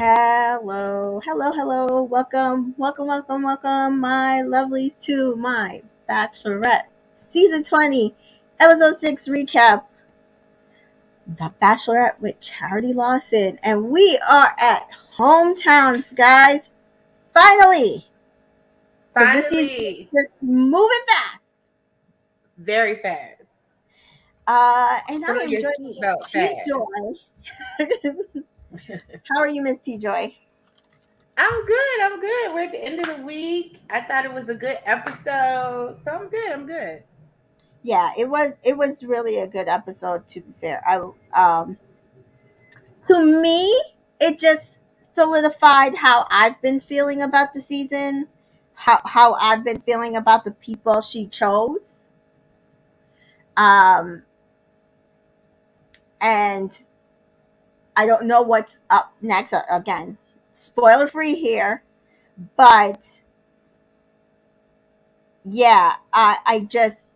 Hello, hello, hello. Welcome, welcome, welcome, welcome, my lovelies, to my Bachelorette Season 20, Episode 6 recap. The Bachelorette with Charity Lawson. And we are at hometowns, guys. Finally! Because this season is Finally, just moving fast. very fast. And Put I on am your joining seatbelt T fast. Joy. How are you, Miss T Joy? I'm good. I'm good. We're at the end of the week. I thought it was a good episode, so I'm good. I'm good. Yeah, it was really a good episode, to be fair. To me, it just solidified how I've been feeling about the season, how I've been feeling about the people she chose. Um and I don't know what's up next. Again, spoiler free here, but yeah, I just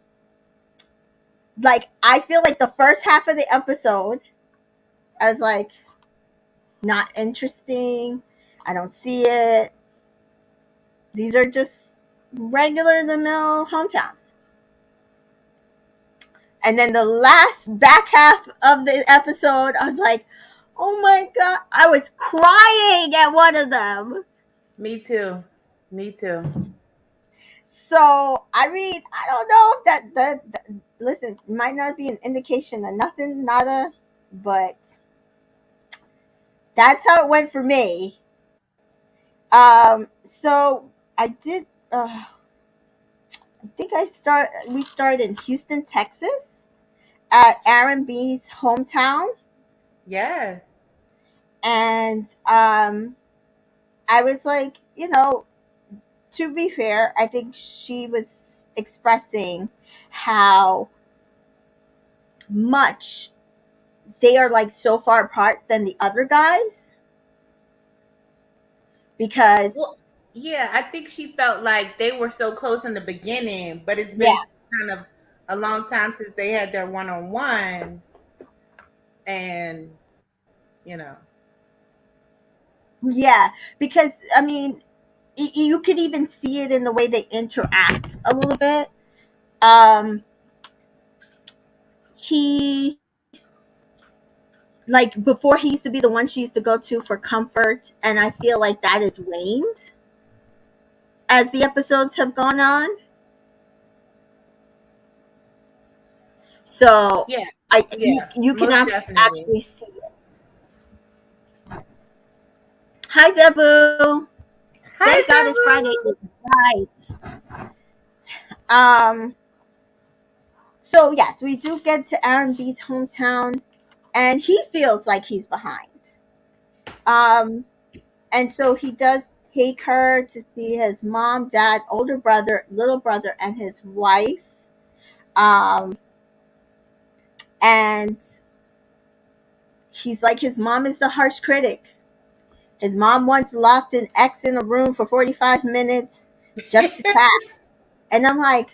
like, I feel like the first half of the episode I was like, not interesting. I don't see it. These are just regular in the mill hometowns. And then the last back half of the episode, I was like, oh my God. I was crying at one of them. Me too. Me too. So, I mean, I don't know if that listen, might not be an indication of nothing, nada, but that's how it went for me. So I did, I think we started in Houston, Texas, at Aaron B's hometown. Yes. And I was like, to be fair, I think she was expressing how much they are like so far apart than the other guys, because Well, yeah. I think she felt like they were so close in the beginning, but it's yeah, been kind of a long time since they had their one-on-one, and you know. yeah, because I mean, you could even see it in the way they interact a little bit. um he, like, before, he used to be the one she used to go to for comfort, and I feel like that has waned as the episodes have gone on. So Yeah. you, Yeah. you can Most definitely. actually see it. Hi, Debu. Hi, Thank God it's Friday. Deborah. Right. um so yes, we do get to Aaron B's hometown, and he feels like he's behind. um and so he does take her to see his mom, dad, older brother, little brother, and his wife. um and he's like, his mom is the harsh critic. His mom once locked an ex in a room for 45 minutes just to chat. And I'm like,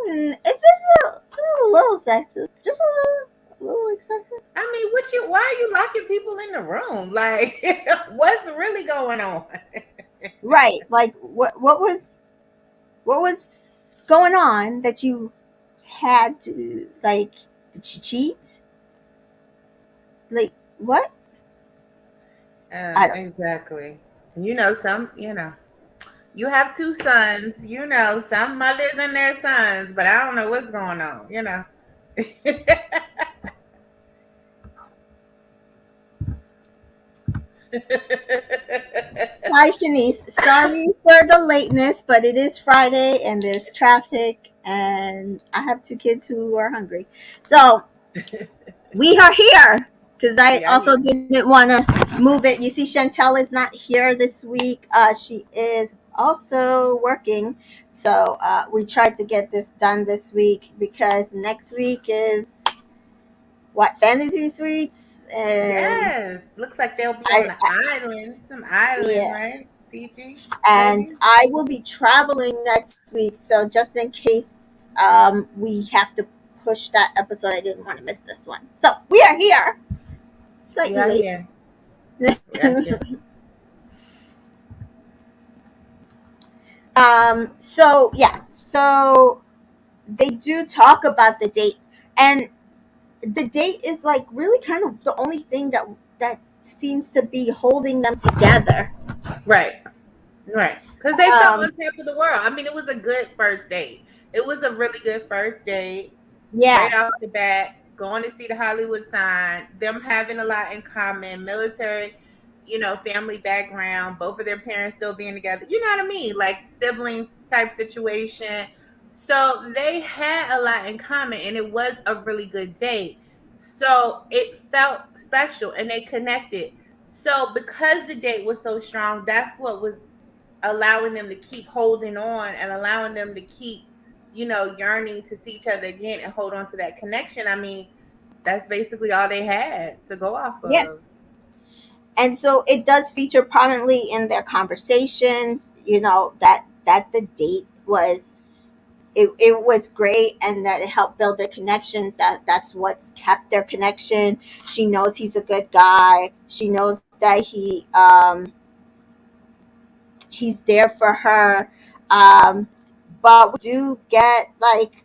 is this a little sexist? Just a little excessive? I mean, why are you locking people in the room? Like, what's really going on? Right. Like, what was going on that you had to, like, did she cheat? Like, what? I don't. Exactly. You have two sons, some mothers and their sons, but I don't know what's going on. Hi, Shanice. Sorry for the lateness, but it is Friday and there's traffic, and I have two kids who are hungry. So we are here because I We are also here. didn't want to move it. You see, Chantel is not here this week. She is also working. So we tried to get this done this week because next week is what, Fantasy Suites? And Yes. Looks like they'll be I, on the island. Some island, yeah, right? Fiji, and maybe? I will be traveling next week. So just in case we have to push that episode, I didn't want to miss this one. So we are here, We slightly are late. here. We are here. So yeah, so they do talk about the date, and the date is like really kind of the only thing that seems to be holding them together. Right. Right. Because they felt on Um, top of the world. I mean, it was a good first date. It was a really good first date. Right yeah, off the bat, going to see the Hollywood sign, them having a lot in common, military, family background, both of their parents still being together. You know what I mean? Like siblings type situation. So they had a lot in common and it was a really good date. So it felt special and they connected. So because the date was so strong, that's what was allowing them to keep holding on and allowing them to keep, yearning to see each other again and hold on to that connection. I mean, that's basically all they had to go off yeah. of. And so it does feature prominently in their conversations. That the date was it was great, and that it helped build their connections. That's what's kept their connection. She knows he's a good guy. She knows that he's there for her. Um, but we do get like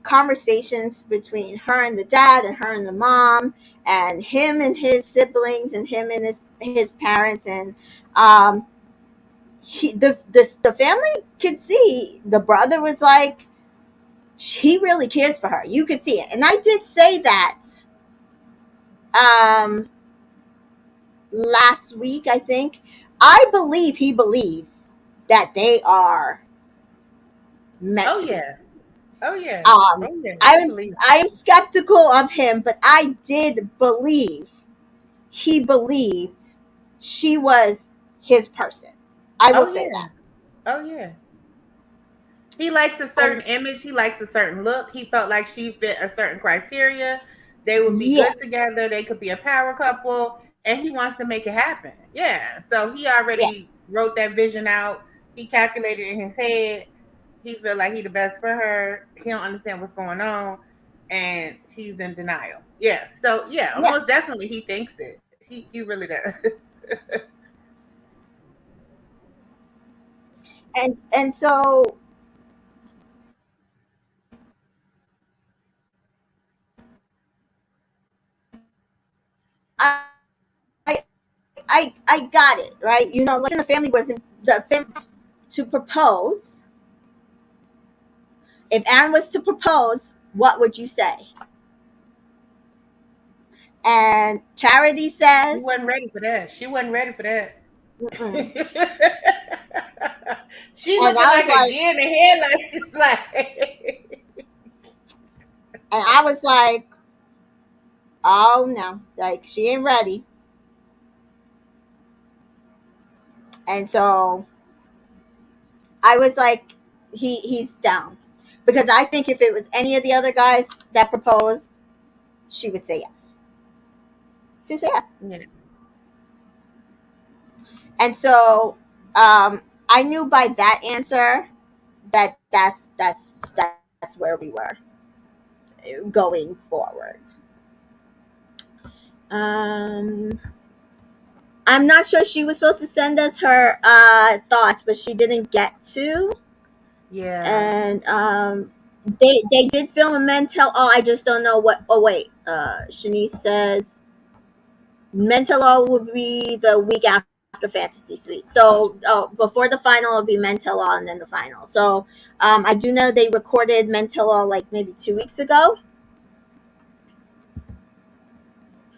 conversations between her and the dad, and her and the mom, and him and his siblings, and him and his parents, and um, the family could see the brother was like, he really cares for her. You could see it, and I did say that um, last week. I think I believe he believes that they are meant Oh to be. yeah. Oh yeah. Um, Oh yeah. He I'm believes. I'm skeptical of him, but I did believe he believed she was his person. I will Oh say yeah. that. Oh yeah. He likes a And certain image. He likes a certain look. He felt like she fit a certain criteria. They would be yeah, good together. They could be a power couple. And he wants to make it happen. Yeah. So he yeah, already wrote that vision out. He calculated in his head. He feel like he the best for her. He don't understand what's going on. And he's in denial. Yeah. So yeah, yeah. almost definitely he thinks it. He really does. And so I I got it right. Like the family wasn't the family to propose. If Aaron was to propose, what would you say? And Charity She says, wasn't ready for that. She wasn't ready for that. mm-mm. She And looking I was like a like, deer in the headlights. Like, and I was like, oh no, like she ain't ready. And so I was like, he's down, because I think if it was any of the other guys that proposed, she would say yes. She would say yes. yeah, And so I knew by that answer that that's where we were going forward. Um, I'm not sure she was supposed to send us her thoughts, but she didn't get to. yeah. And they did film a mental. Oh, I just don't know what. Oh wait, Shanice says mental will be the week after Fantasy Suite. So before the final will be mental and then the final. So I do know they recorded mental like maybe 2 weeks ago.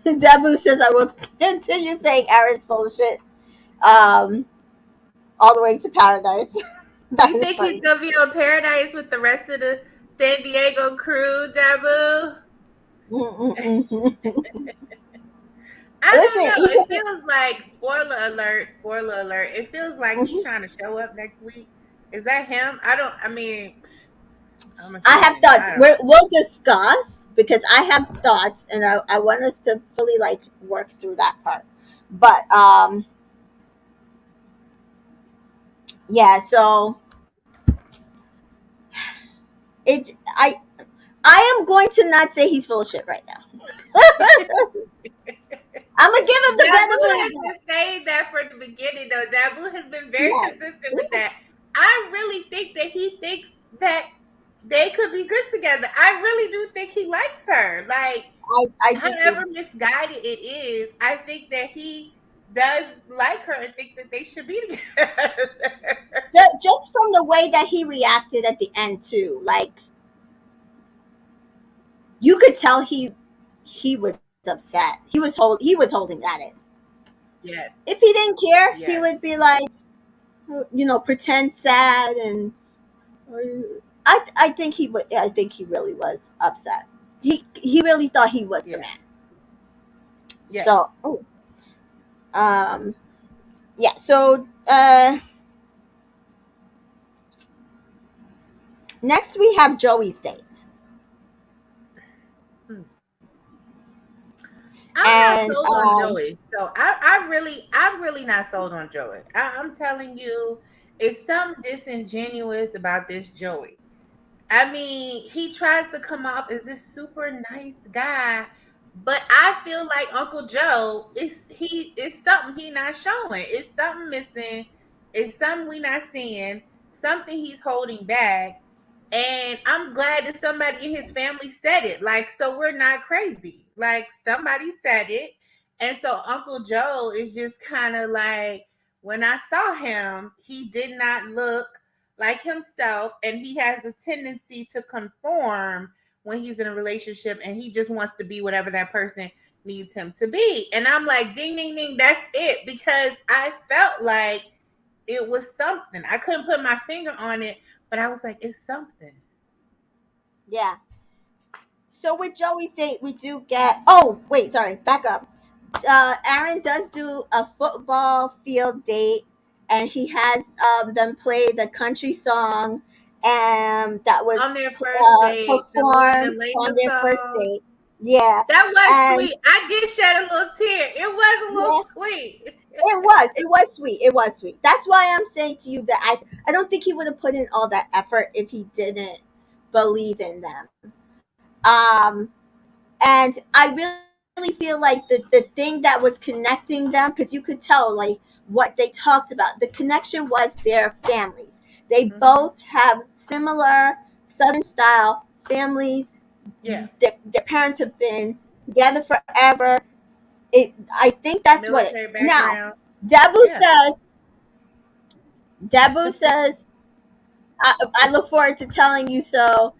Debu says I will continue saying Aaron's full of shit um, all the way to paradise. That You is think he's funny. gonna be on Paradise with the rest of the San Diego crew, Dabu? I don't Listen, know. he It could, feels like spoiler alert, spoiler alert. It feels like he's trying to show up next week. Is that him? I don't. I mean, I'm I have assuming. thoughts. I don't. We'll discuss because I have thoughts, and I want us to fully like work through that part. But yeah, so it I am going to not say he's full of shit right now. I'm gonna give him the Dabu benefit of has the doubt. been saying that from the beginning, though. Dabu has been very Yes, consistent with that. I really think that he thinks that they could be good together. I really do think he likes her. Like, I do however too. misguided it is, I think that he does like her and think that they should be together. Just from the way that he reacted at the end too, like you could tell he was upset. He was holding that in. Yes, If he didn't care, he yes, would be like, pretend sad and. I think he would. I think he really was upset. He really thought he was the yes, man. yes. So, um, yeah. So next we have Joey's date, Hmm. I'm not and sold on Joey. So I'm really not sold on Joey. I'm telling you, it's something disingenuous about this Joey. I mean, he tries to come off as this super nice guy, but I feel like Uncle Joe is something he not showing. It's something missing. It's something we not seeing. Something he's holding back. And I'm glad that somebody in his family said it. Like, so we're not crazy. Like, somebody said it. And so Uncle Joe is just kind of like, when I saw him, he did not look like himself, and he has a tendency to conform when he's in a relationship, and he just wants to be whatever that person needs him to be. And I'm like, ding ding ding, that's it. Because I felt like it was something. I couldn't put my finger on it, but I was like, it's something. yeah. So with Joey's date, we do get. Oh wait, sorry, back up. Aaron does do a football field date, and he has them play the country song, and that On was their first date, the little performed on Elena their first song. date. Yeah, That was and sweet. I did shed a little tear. It was a little yeah, sweet. it was sweet. It was sweet. That's why I'm saying to you that I don't think he would have put in all that effort if he didn't believe in them. Um, and I really feel like the thing that was connecting them, because you could tell like what they talked about, the connection was their families. They Hmm. both have similar Southern style families. Yeah. Their parents have been together forever. I think that's what it. Military Now, background. Debu Yeah. says. Debu says, I look forward to telling you so.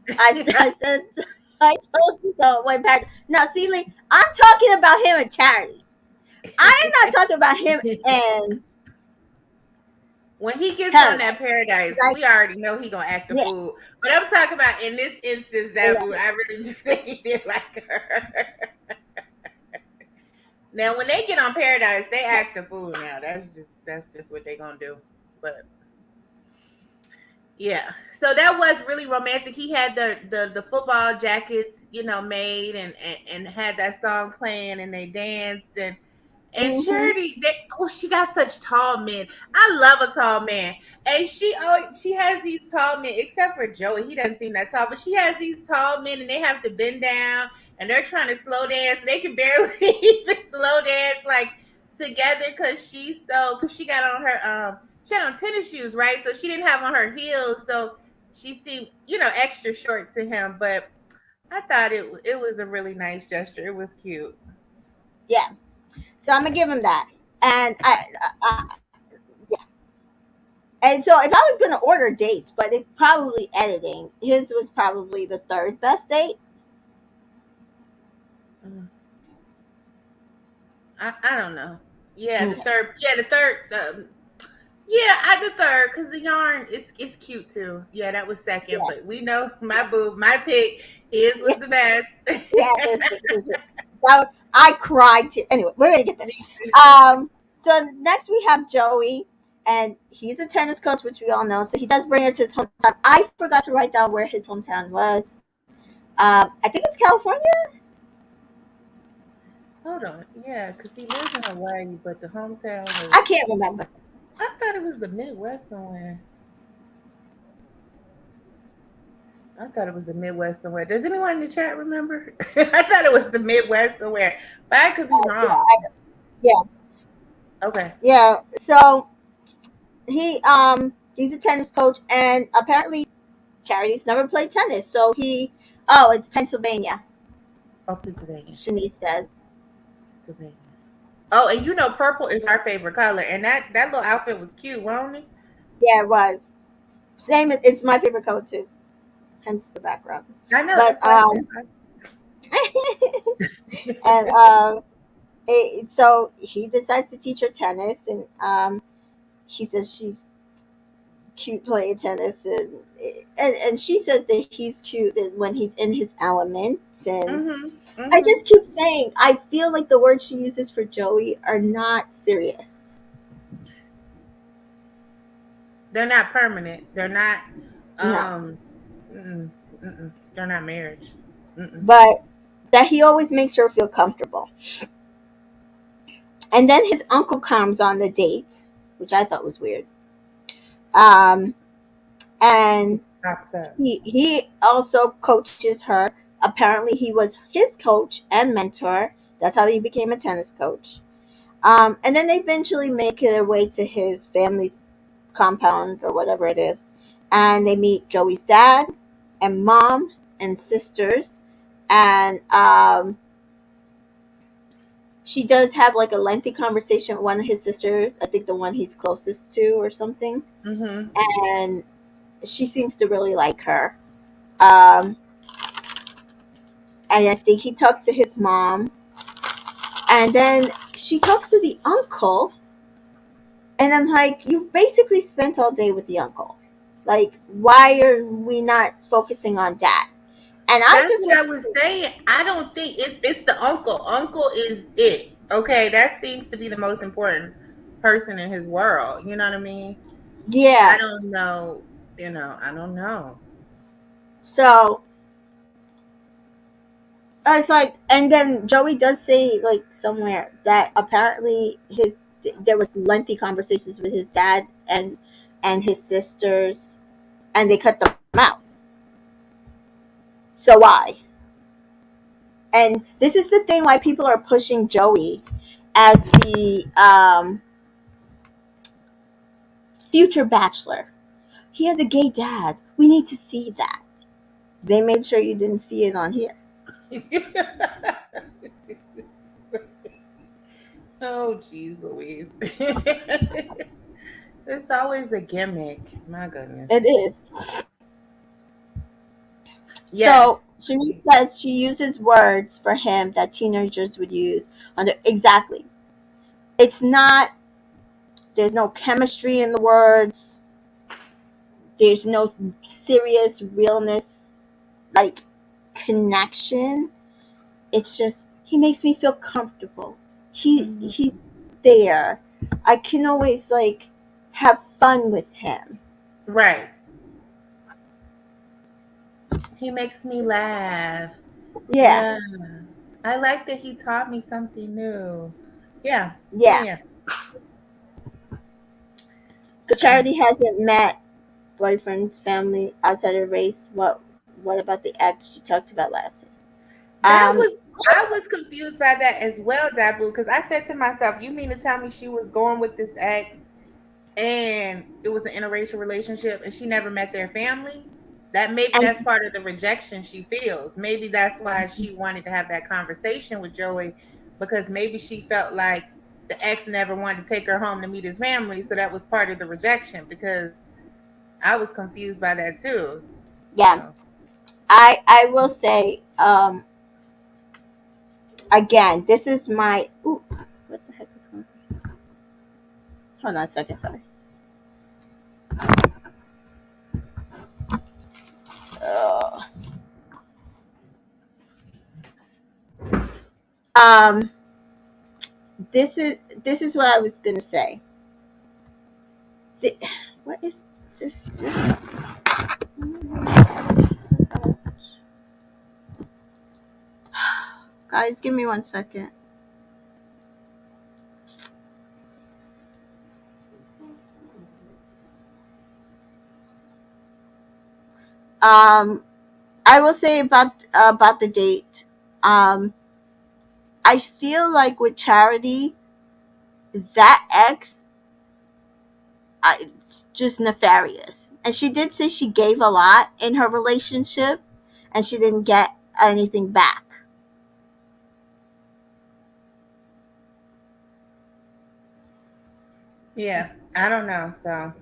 I said, I told you so. Went back. Now, see, Lee, I'm talking about him and Charity. I am not talking about him and When he gets on that Paradise. paradise, Like, we already know he gonna act a yeah, fool. But I'm talking about in this instance, yeah, that boo, I really do think he did like her. Now, when they get on paradise, they yeah. act a fool. Now, that's just what they gonna do. But yeah, so that was really romantic. He had the football jackets, made, and had that song playing, and they danced, and Mm-hmm. Charity, she got such tall men. I love a tall man, and she has these tall men. Except for Joey, he doesn't seem that tall, but she has these tall men, and they have to bend down, and they're trying to slow dance. They can barely even slow dance like together because she got on she had on tennis shoes, right? So she didn't have on her heels, so she seemed extra short to him. But I thought it was a really nice gesture. It was cute. Yeah. So I'm gonna give him that. And yeah. And so if I was gonna order dates, but it probably editing, his was probably the third best date. Mm. I don't know. Yeah, the Okay. third. Yeah, the third. Yeah, I the third because the yarn is cute too. Yeah, that was second, Yeah. but we know Yeah. my boo, my pick. His was Yeah. the best. Yeah. I cried too. Anyway, we're gonna get there. Me too. So next we have Joey, and he's a tennis coach, which we all know. So he does bring her to his hometown. I forgot to write down where his hometown was. I think it's California. Hold on. Yeah, because he lives in Hawaii, but the hometown was. I can't remember. I thought it was the Midwest somewhere. I thought it was the Midwest somewhere. Does anyone in the chat remember? I thought it was the Midwest somewhere, but I could be Yeah, wrong. yeah, Okay. yeah. So he He's a tennis coach, and apparently Charity's never played tennis. So it's Pennsylvania. Oh, Pennsylvania. Shanice says, Pennsylvania. Oh, and you know, purple is our favorite color, and that little outfit was cute, wasn't it? yeah, it was. Same, it's my favorite color too, hence the background. I know. But That's why I and said. so he decides to teach her tennis, and he says she's cute playing tennis, and she says that he's cute when he's in his element, and Mhm. I Mhm. just keep saying I feel like the words she uses for Joey are not serious. They're not permanent. They're not. No, Um. Mm-mm, mm-mm. They're not marriage. Mm-mm. but that he always makes her feel comfortable. And then his uncle comes on the date, which I thought was weird. Um, and Pops up. he also coaches her. Apparently, he was his coach and mentor. That's how he became a tennis coach. And then they eventually make their way to his family's compound or whatever it is, and they meet Joey's dad and mom and sisters, and she does have like a lengthy conversation with one of his sisters. I think the one he's closest to or something, Mhm. and she seems to really like her. Um, and I think he talks to his mom, and then she talks to the uncle, and I'm like, you basically spent all day with the uncle. Like, why are we not focusing on dad? And I That's just what want, I was saying. I don't think it's the uncle. Uncle is it. Okay, that seems to be the most important person in his world. You know what I mean? I yeah. don't know. I don't know. So it's like, and then Joey does say like somewhere that apparently his there was lengthy conversations with his dad and his sisters, and they cut them out. So why? And this is the thing why people are pushing Joey as the future bachelor. He has a gay dad. We need to see that. They made sure you didn't see it on here. Oh, geez, Louise. It's always a gimmick. My goodness. It is. Yes. So Shanice says she uses words for him that teenagers would use. Exactly. It's not. There's no chemistry in the words. There's no serious realness, like connection. It's just he makes me feel comfortable. He's Mhm. there. I can always like have fun with him. Right. He makes me laugh. Yeah, Yeah. I like that he taught me something new. Yeah. Yeah. yeah. Yeah. So Charity hasn't met boyfriend's family outside her race. What about the ex she talked about last year? That Um, was I was confused by that as well, Dabu, because I said to myself, "You mean to tell me she was going with this ex and it was an interracial relationship and she never met their family?" That maybe that's and part of the rejection she feels. Maybe that's why she wanted to have that conversation with Joey, because maybe she felt like the ex never wanted to take her home to meet his family, so that was part of the rejection. Because I was confused by that too. yeah, So I will say again, this is my. Ooh, what the heck is going on? Hold on a second. Sorry. Uh, um, this is what I was gonna say. The, what is this? Guys, give me 1 second. Um, I will say about the date. Um, I feel like with Charity, that ex, it's just nefarious. And she did say she gave a lot in her relationship, and she didn't get anything back. Yeah, I don't know. So,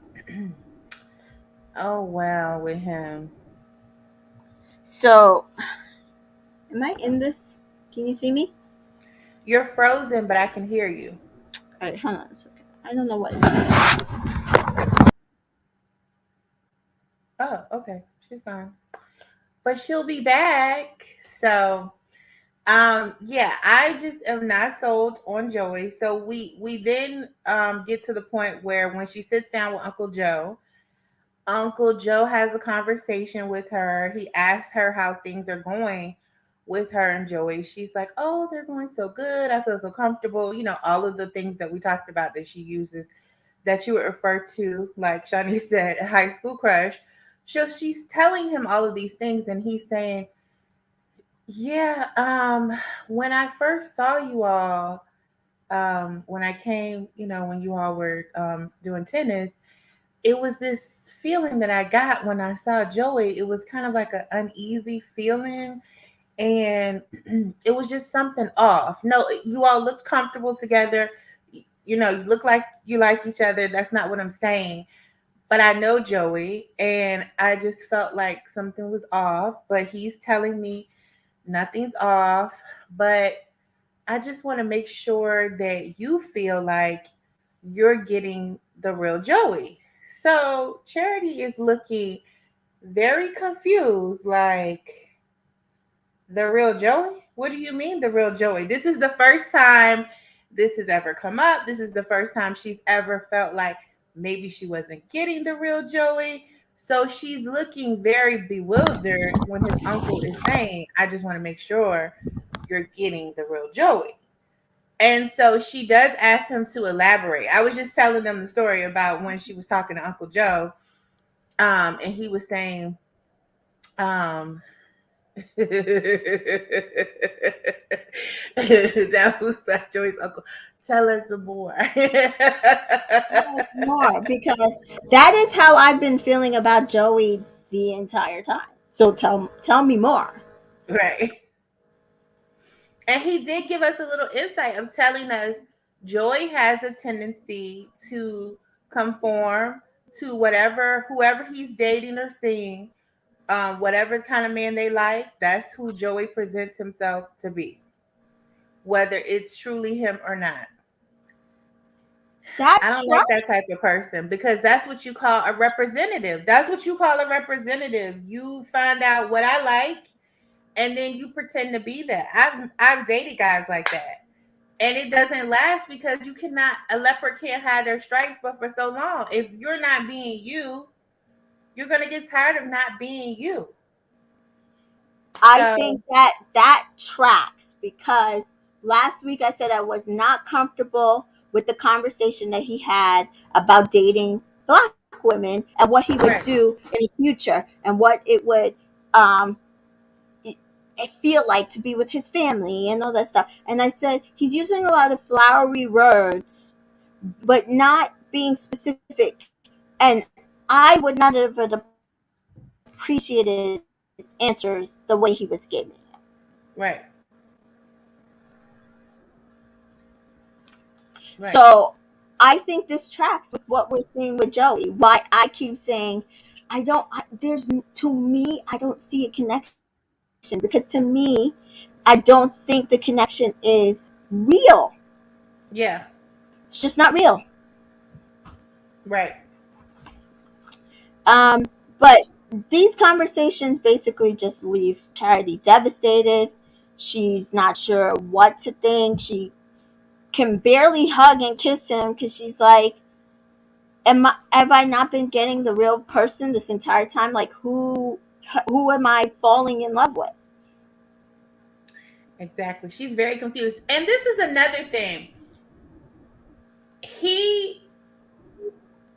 oh well, with him. So, am I in this? Can you see me? You're frozen, but I can hear you. All right, hold on a second. I don't know what is this. Oh, okay. She's fine. But she'll be back. So, yeah, I just am not sold on Joey. So we then get to the point where when she sits down with Uncle Joe has a conversation with her. He asks her how things are going with her and Joey. She's like, "Oh, they're going so good. I feel so comfortable." You know, all of the things that we talked about that she uses that you would refer to, like Shawnee said, a high school crush. So she's telling him all of these things, and he's saying, "Yeah, when I first saw you all, when I came, when you all were doing tennis, it was this feeling that I got when I saw Joey. It was kind of like an uneasy feeling, and it was just something off. No, you all looked comfortable together. You look like you like each other. That's not what I'm saying. But I know Joey, and I just felt like something was off. But he's telling me nothing's off. But I just want to make sure that you feel like you're getting the real Joey." So Charity is looking very confused, like, the real Joey? What do you mean, the real Joey? This is the first time this has ever come up. This is the first time she's ever felt like maybe she wasn't getting the real Joey. So she's looking very bewildered when his uncle is saying, "I just want to make sure you're getting the real Joey." And so she does ask him to elaborate. I was just telling them the story about when she was talking to Uncle Joe, and he was saying, um, that was like Joey's uncle. Tell us some more. Tell us more, because that is how I've been feeling about Joey the entire time. So tell me more. Right. And he did give us a little insight of telling us Joey has a tendency to conform to whoever he's dating or seeing, whatever kind of man they like, that's who Joey presents himself to be, whether it's truly him or not. I That's don't like right. that type of person because that's what you call a representative. That's what you call a representative. You find out what I like and then you pretend to be that. I've dated guys like that. And it doesn't last because you cannot a leopard can't hide their stripes but for so long. If you're not being you, you're gonna get tired of not being you. I So think that tracks, because last week I said I was not comfortable with the conversation that he had about dating black women and what he would right. do in the future and what it would um, it, it feel like to be with his family and all that stuff. And I said he's using a lot of flowery words, but not being specific. And I would not have appreciated answers the way he was giving. Right. Right. So I think this tracks with what we're seeing with Joey. Why I keep saying I don't. There's to me, I don't see a connection, because to me, I don't think the connection is real. Yeah. It's just not real. Right. But these conversations basically just leave Charity devastated. She's not sure what to think. She can barely hug and kiss him because she's like, have I not been getting the real person this entire time? Like, who am I falling in love with? Exactly. She's very confused. And this is another thing. He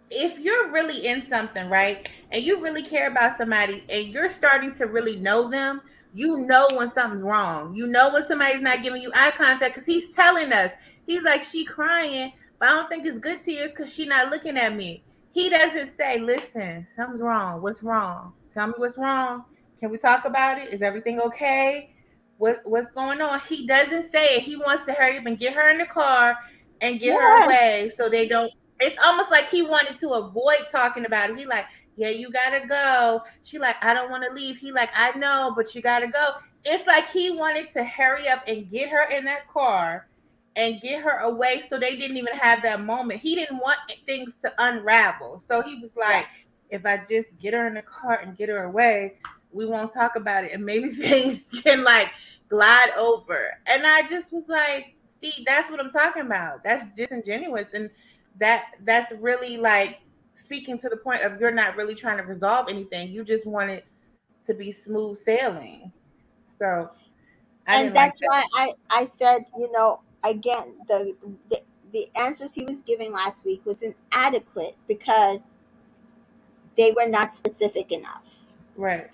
if you're really in something, right? And you really care about somebody and you're starting to really know them, you know when something's wrong. You know when somebody's not giving you eye contact because he's telling us. He's like, she crying, but I don't think it's good tears because she not looking at me. He doesn't say, "Listen, something's wrong. What's wrong? Tell me what's wrong. Can we talk about it? Is everything okay? What's going on?" He doesn't say it. He wants to hurry up and get her in the car and get her Yeah, away so they don't. It's almost like he wanted to avoid talking about it. He like, "Yeah, you gotta go." She like, "I don't want to leave." He like, "I know, but you gotta go." It's like he wanted to hurry up and get her in that car and get her away so they didn't even have that moment. He didn't want things to unravel. So he was yeah. like, if I just get her in the car and get her away, we won't talk about it and maybe things can like glide over. And I just was like, see, that's what I'm talking about. That's disingenuous. And that's really like speaking to the point of you're not really trying to resolve anything. You just want it to be smooth sailing. So I And didn't like that's that. why I said, again, the answers he was giving last week was inadequate because they were not specific enough. Right.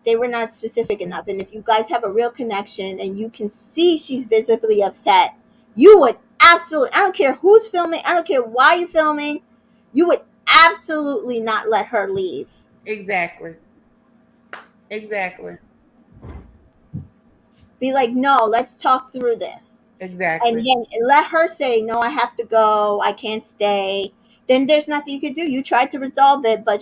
They were not specific enough. And if you guys have a real connection and you can see she's visibly upset, you would absolutely, I don't care who's filming, I don't care why you're filming, you would absolutely not let her leave. Exactly. Exactly. Be like, no, let's talk through this. And Exactly. then let her say, no, I have to go, I can't stay. Then there's nothing you could do. You tried to resolve it, but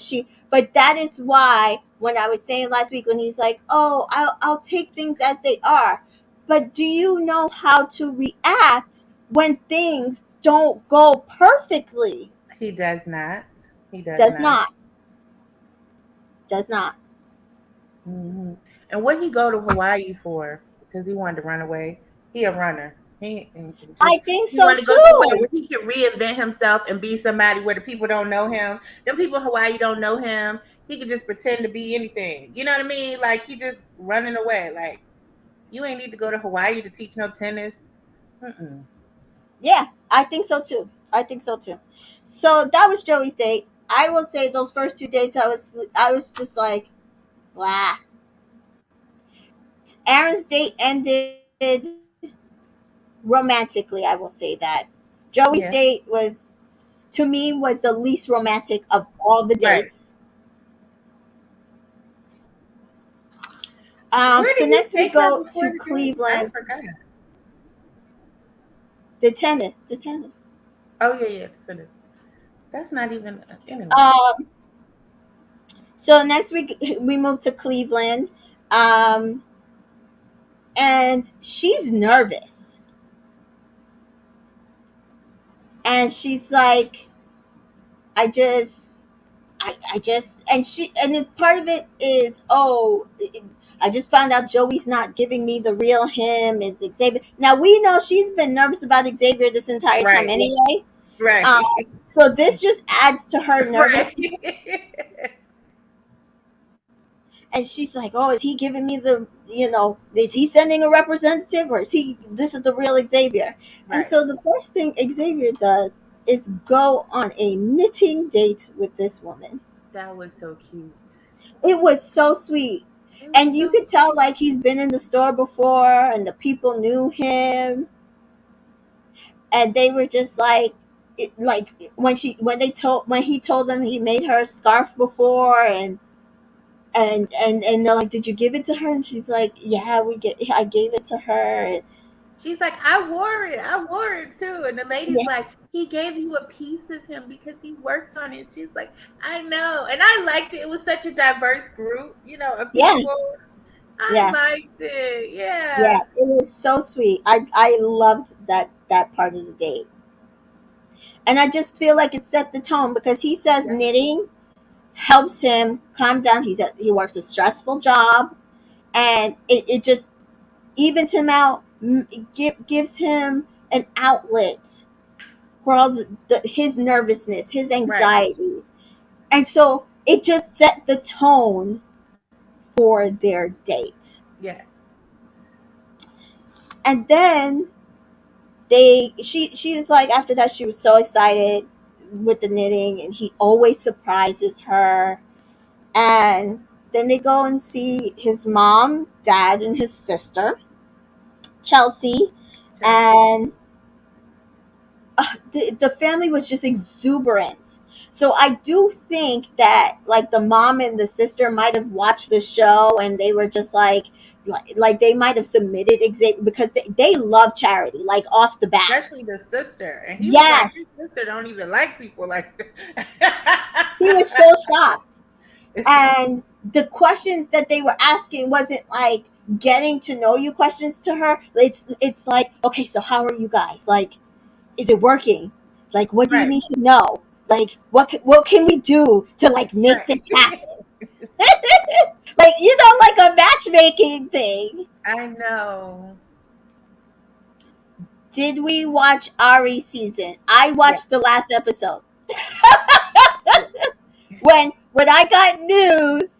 that is why when I was saying last week when he's like, oh, I'll take things as they are. But do you know how to react when things don't go perfectly? He does not. He does Does not. not. Does not. Hmm. And what he go to Hawaii for? Because he wanted to run away. He a runner. He and just I think he so wanted to go somewhere too. where he can reinvent himself and be somebody where the people don't know him. Them people in Hawaii don't know him. He could just pretend to be anything. You know what I mean? Like he just running away. Like you ain't need to go to Hawaii to teach no tennis. Mm-mm. Yeah, I think so too. I think so too. So that was Joey's date. I will say those first two dates, I was just like, wow. Aaron's date ended romantically. I will say that. Joey's date Yeah. was, to me, was the least romantic of all the Right. dates. Where So did he next we take her go before to the date? I Cleveland. forgot. The tennis, the tennis. Oh yeah, yeah. Tennis. That's not even anyway. Um, so next week we move to Cleveland, um, and she's nervous, and she's like, I just and then part of it is, I just found out Joey's not giving me the real him is Xavier. Now we know she's been nervous about Xavier this entire time Right. anyway. Right. um, so this just adds to her Right. nervousness. And she's like, oh, is he giving me is he sending a representative, or is he, this is the real Xavier? And Right. so the first thing Xavier does is go on a knitting date with this woman. That was so cute. It was so sweet. It was And you so could tell cute. like he's been in the store before and the people knew him, and they were just like, like when he told them he made her a scarf before, and they're like, did you give it to her? And she's like, yeah, I gave it to her. And She's like, I wore it. I wore it too. And the lady's yeah, like, he gave you a piece of him because he worked on it. She's like, I know. And I liked it. It was such a diverse group, of yeah, people. I yeah, liked it. yeah, Yeah. it was so sweet. I loved that part of the date. And I just feel like it set the tone because he says Yeah. knitting helps him calm down. He works a stressful job, and it just evens him out, gives him an outlet for all his nervousness, his Right. anxieties. And so it just set the tone for their date. Yes. And then she is like, after that she was so excited with the knitting, and he always surprises her. And then they go and see his mom, dad, and his sister, Chelsea. Chelsea. And the family was just exuberant. So I do think that like the mom and the sister might have watched the show and they were just like they might have submitted exam because they love Charity like off the bat. Especially the sister. And he was like, Yes, his sister don't even like people like that. he was so shocked. And the questions that they were asking wasn't like getting to know you questions to her. It's like, okay, so how are you guys? Like, is it working? Like, what do you Right, need to know? Like, what can we do to like make right. this happen? Like, like a matchmaking thing. I know. Did we watch Ari's season? I Yeah, watched the last episode. yeah. When I got news,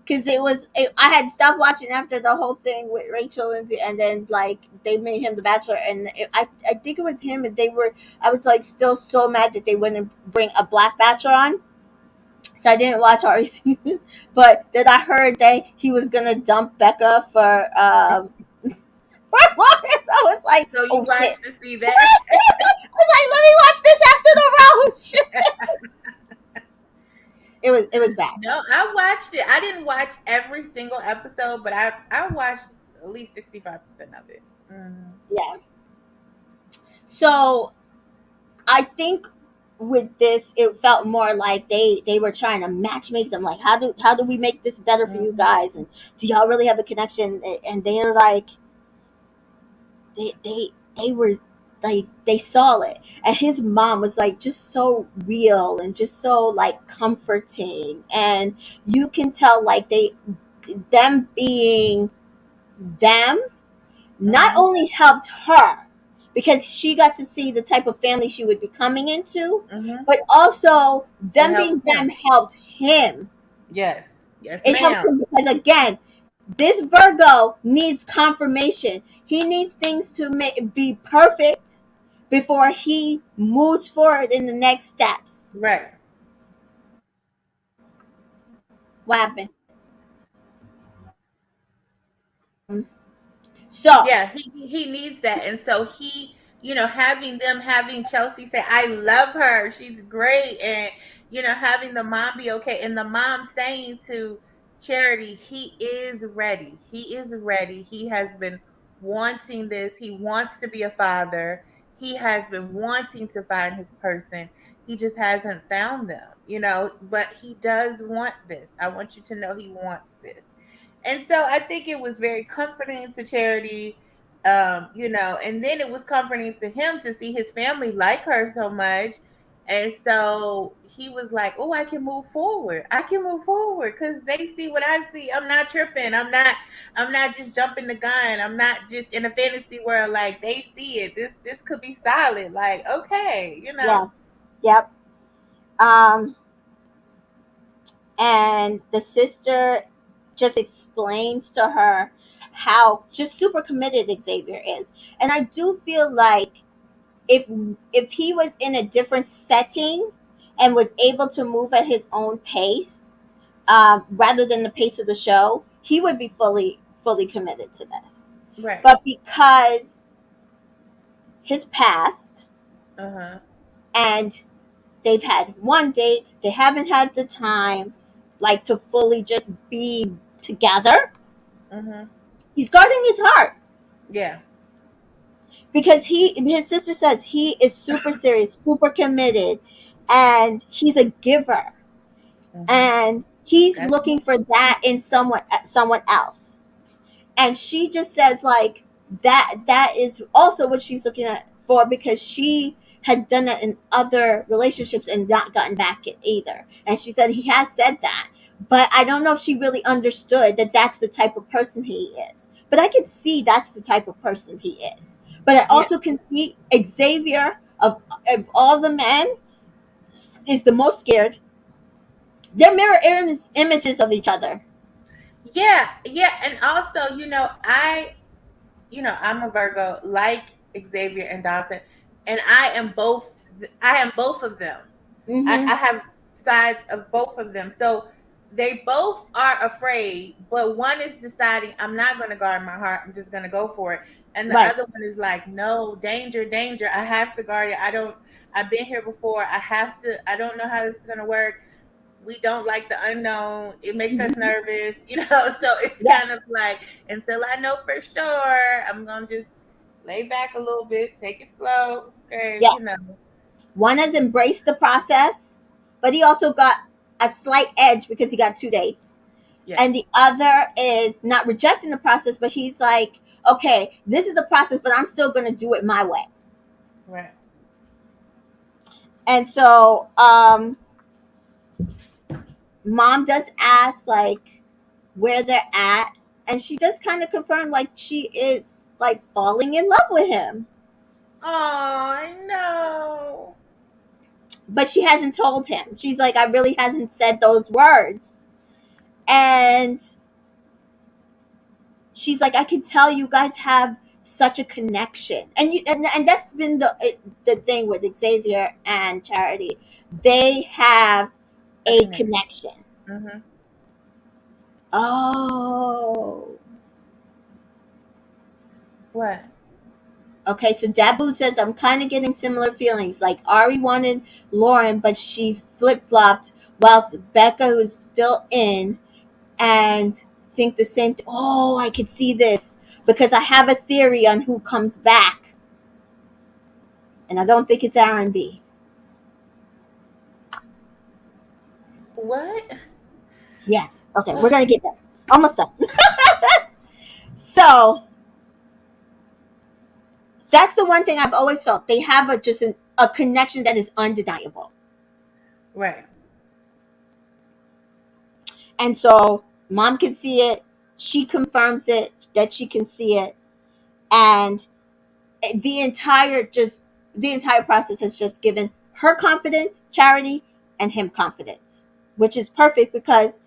because I had stopped watching after the whole thing with Rachel and then like they made him the Bachelor, and I think it was him, and I was like still so mad that they wouldn't bring a Black Bachelor on, so I didn't watch Ari's season. But then I heard that he was gonna dump Becca for Lawrence. I was like, So you oh shit. watched to see that? I was like, let me watch this after the rose. It was bad. No, I watched it. I didn't watch every single episode, but I watched at least 65% of it. Mhm. Yeah. So I think with this, it felt more like they were trying to match make them. Like, how do we make this better for you Mhm. guys? And do y'all really have a connection? And they're like, they were like they saw it, and his mom was like just so real and just so like comforting, and you can tell like them being them not Mhm. only helped her because she got to see the type of family she would be coming into, Mhm. but also It them helps being them him. helped him. Yes. Yes, It helps ma'am. him because again, this Virgo needs confirmation. He needs things to be perfect before he moves forward in the next steps. Right. What happened? So, Yeah, he needs that. And so having Chelsea say, I love her, she's great, and having the mom be okay, and the mom saying to Charity, he is ready. He is ready. He has been wanting this. He wants to be a father. He has been wanting to find his person. He just hasn't found them, but he does want this. I want you to know he wants this. And so I think it was very comforting to Charity, and then it was comforting to him to see his family like her so much. And so he was like, oh, I can move forward. I can move forward because they see what I see. I'm not tripping. I'm not just jumping the gun. I'm not just in a fantasy world. Like they see it. This could be solid. Like, okay. yeah, yep. Um, and the sister just explains to her how just super committed Xavier is. And I do feel like if if he was in a different setting and was able to move at his own pace, rather than the pace of the show, he would be fully committed to this. Right. But because his past, Uh-huh. and they've had one date, they haven't had the time like to fully just be together. Mm-hmm. He's guarding his heart Yeah. because his sister says he is super serious, super committed, and he's a giver, Mm-hmm. and he's That's looking for that in someone else. And she just says like that is also what she's looking at for, because she has done that in other relationships and not gotten back it either. And she said he has said that, but I don't know if she really understood that that's the type of person he is. But I can see that's the type of person he is. But I yeah. also can see Xavier of all the men is the most scared. They're mirror images of each other. Yeah, yeah, and also, I'm a Virgo like Xavier and Dawson, and I am both of them. I Mm-hmm. have sides of both of them. So they both are afraid, but one is deciding I'm not going to guard my heart. I'm just going to go for it. And the Right. other one is like, no, danger, danger. I have to guard it. I've been here before. I don't know how this is going to work. We don't like the unknown. It makes us Mhm. nervous, you know? So it's Yeah. kind of like, until I know for sure, I'm going to just lay back a little bit, take it slow. Okay. Yeah. You know, One has embraced the process, but he also got a slight edge because he got 2 dates. yeah, And the other is not rejecting the process, but he's like, okay, this is the process, but I'm still going to do it my way. right. And so, mom does ask, like, where they're at. And she does kind of confirm, like, she is, like, falling in love with him. Oh, I know. But she hasn't told him. She's like, I really hasn't said those words. And she's like, I can tell you guys have such a connection. And that's been the thing with Xavier and Charity. They have A a connection. connection. Mm-hmm. Oh. What? Okay, so Dabu says, I'm kind of getting similar feelings. Like Ari wanted Lauren, but she flip flopped, whilst Becca was still in and think the same. Oh, I could see this because I have a theory on who comes back, and I don't think it's Aaron B. What? Yeah. Okay, we're gonna get there. Almost done. So that's the one thing I've always felt. They have a connection that is undeniable. Right. And so mom can see it. She confirms it that she can see it. And the entire just the entire process has just given her confidence, Charity, and him confidence, which is perfect because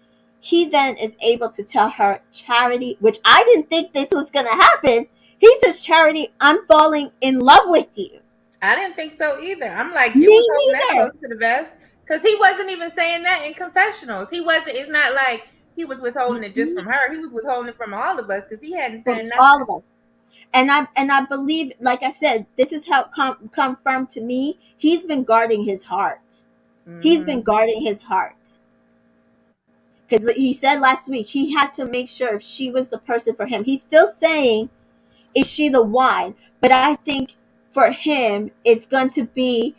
he then is able to tell her, Charity, which I didn't think this was gonna happen. He says, Charity, I'm falling in love with you. I didn't think so either. I'm like, you Me was holding that neither. close to the vest. Because he wasn't even saying that in confessionals. He wasn't, it's not like he was withholding it just Mhm. from her. He was withholding it from all of us because he hadn't From said all nothing. of us. And I believe, like I said, this is how confirmed to me. He's been guarding his heart. He's been Mm-hmm. guarding his heart because he said last week he had to make sure if she was the person for him. He's still saying, is she the one? But I think for him, it's going to be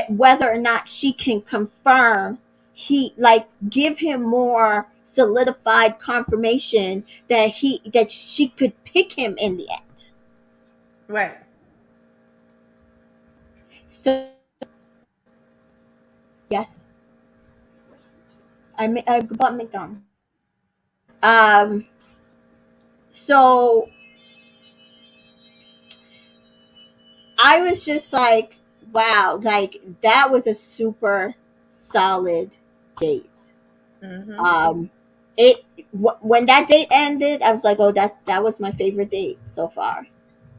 whether or not she can confirm. He like give him more solidified confirmation that she could pick him in the end. Right. So yes, I bought McDonald's. Um, so I was just like, wow, like that was a super solid date. Mm-hmm. Um, when that date ended, I was like, oh, that was my favorite date so far.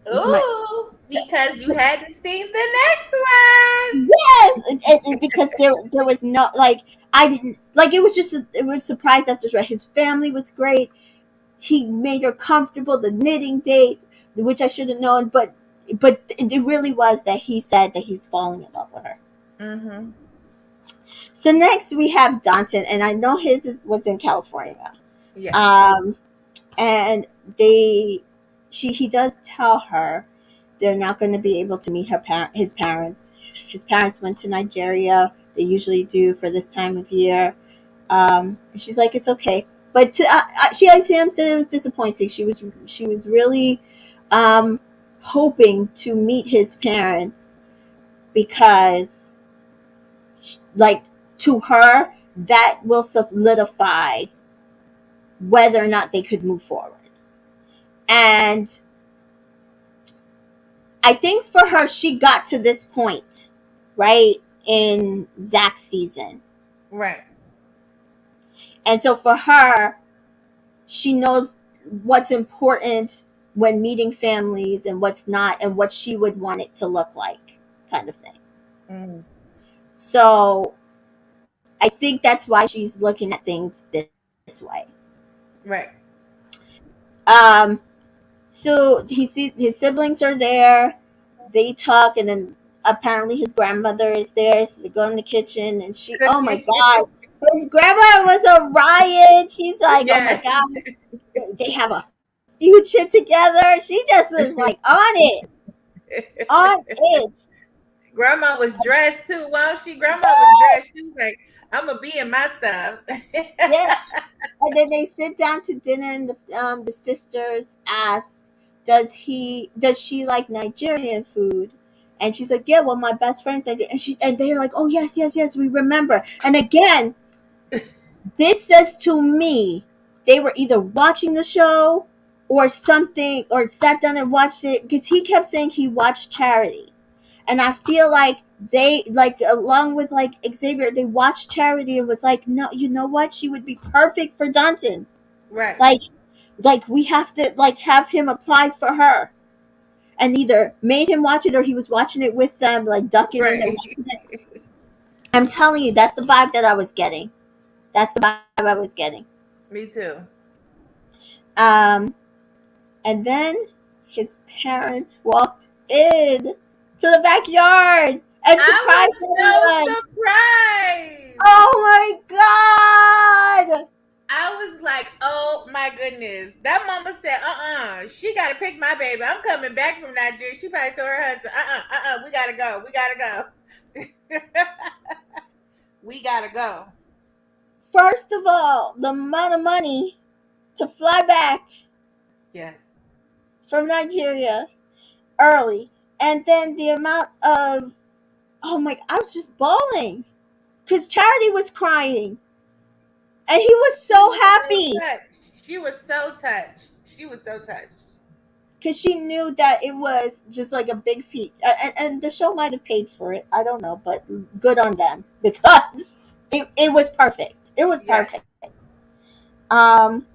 This is my Ooh, because you hadn't seen the next one. yes, because there was no like I didn't like it was just it was surprise after surprise. His family was great. He made her comfortable. The knitting date, which I should have known, but it really was that he said that he's falling in love with her. Mm-hmm. So next we have Danton, and I know was in California. Yeah. Um, and they, he does tell her they're not going to be able to meet his parents. His parents went to Nigeria. They usually do for this time of year. And she's like, it's okay. But she like Sam said it was disappointing. She was really um, hoping to meet his parents because, like, to her that will solidify whether or not they could move forward. And I think for her, she got to this point, right, in Zach's season. Right. And so for her, she knows what's important when meeting families and what's not, and what she would want it to look like, kind of thing. Mm. So I think that's why she's looking at things this way. Right. Um, So he sees his siblings are there. They talk, and then apparently his grandmother is there. So they go in the kitchen, and she, oh my Cooking. god, his grandma was a riot. She's like, oh my Yeah. god, they have a future together. She just was like on it. Grandma was dressed too. Well, grandma was dressed. She was like, I'm gonna be in my stuff. Yeah. And then they sit down to dinner, and the sisters ask, does she like Nigerian food? And she's like, yeah, well, my best friends like it. And they're like, oh yes, yes, yes, we remember. And again, this says to me, they were either watching the show or something, or sat down and watched it, because he kept saying he watched Charity, and I feel like they, like, along with like Xavier, they watched Charity and was like, no, you know what, she would be perfect for Dunton. Right. like like we have to like have him apply for her, and either made him watch it or he was watching it with them, like ducking in there Right. watching it. I'm telling you, that's the vibe that I was getting. That's the vibe I was getting. Me too. um and then his parents walked in to the backyard and I surprised was everyone. so surprised. Oh my god. I was like, oh my goodness. That mama said, she got to pick my baby. I'm coming back from Nigeria. She probably told her husband, we got to go. We got to go. We got to go. First of all, the amount of money to fly back Yes. from Nigeria early, and then the amount of, oh my, I was just bawling because Charity was crying, and he was She so was so happy touched. She was so touched. She was so touched. because she knew that it was just like a big feat, and the show might have paid for it. I don't know, but good on them because it was perfect. It was Yes. perfect. Um,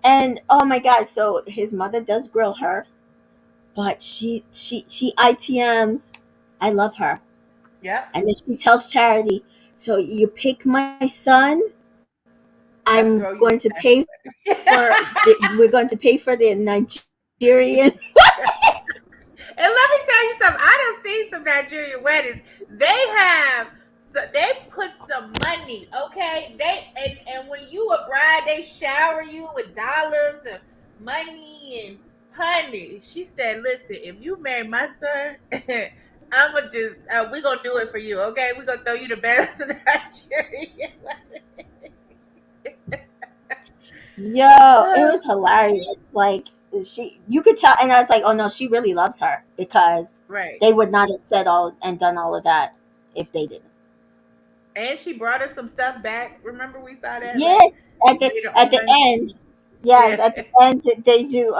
and oh my god, so his mother does grill her, but she ITMs, I love her. Yep. And then she tells Charity, so you pick my son, Yep. I'm Throw you going to the pay we're going to pay for the Nigerian. And let me tell you something. I done seen some Nigerian weddings. They put some money, okay? And when you a bride, they shower you with dollars and money and honey. She said, "Listen, if you marry my son, I'ma just we gonna do it for you, okay? We gonna throw you the best of Nigerian." Yo, it was hilarious. Like, you could tell, and I was like, oh no, she really loves her, because Right. they would not have said all and done all of that if they didn't. And she brought us some stuff back. Remember we saw that? Yeah, Like at the later at the on. end, yes, Yeah. at the end they do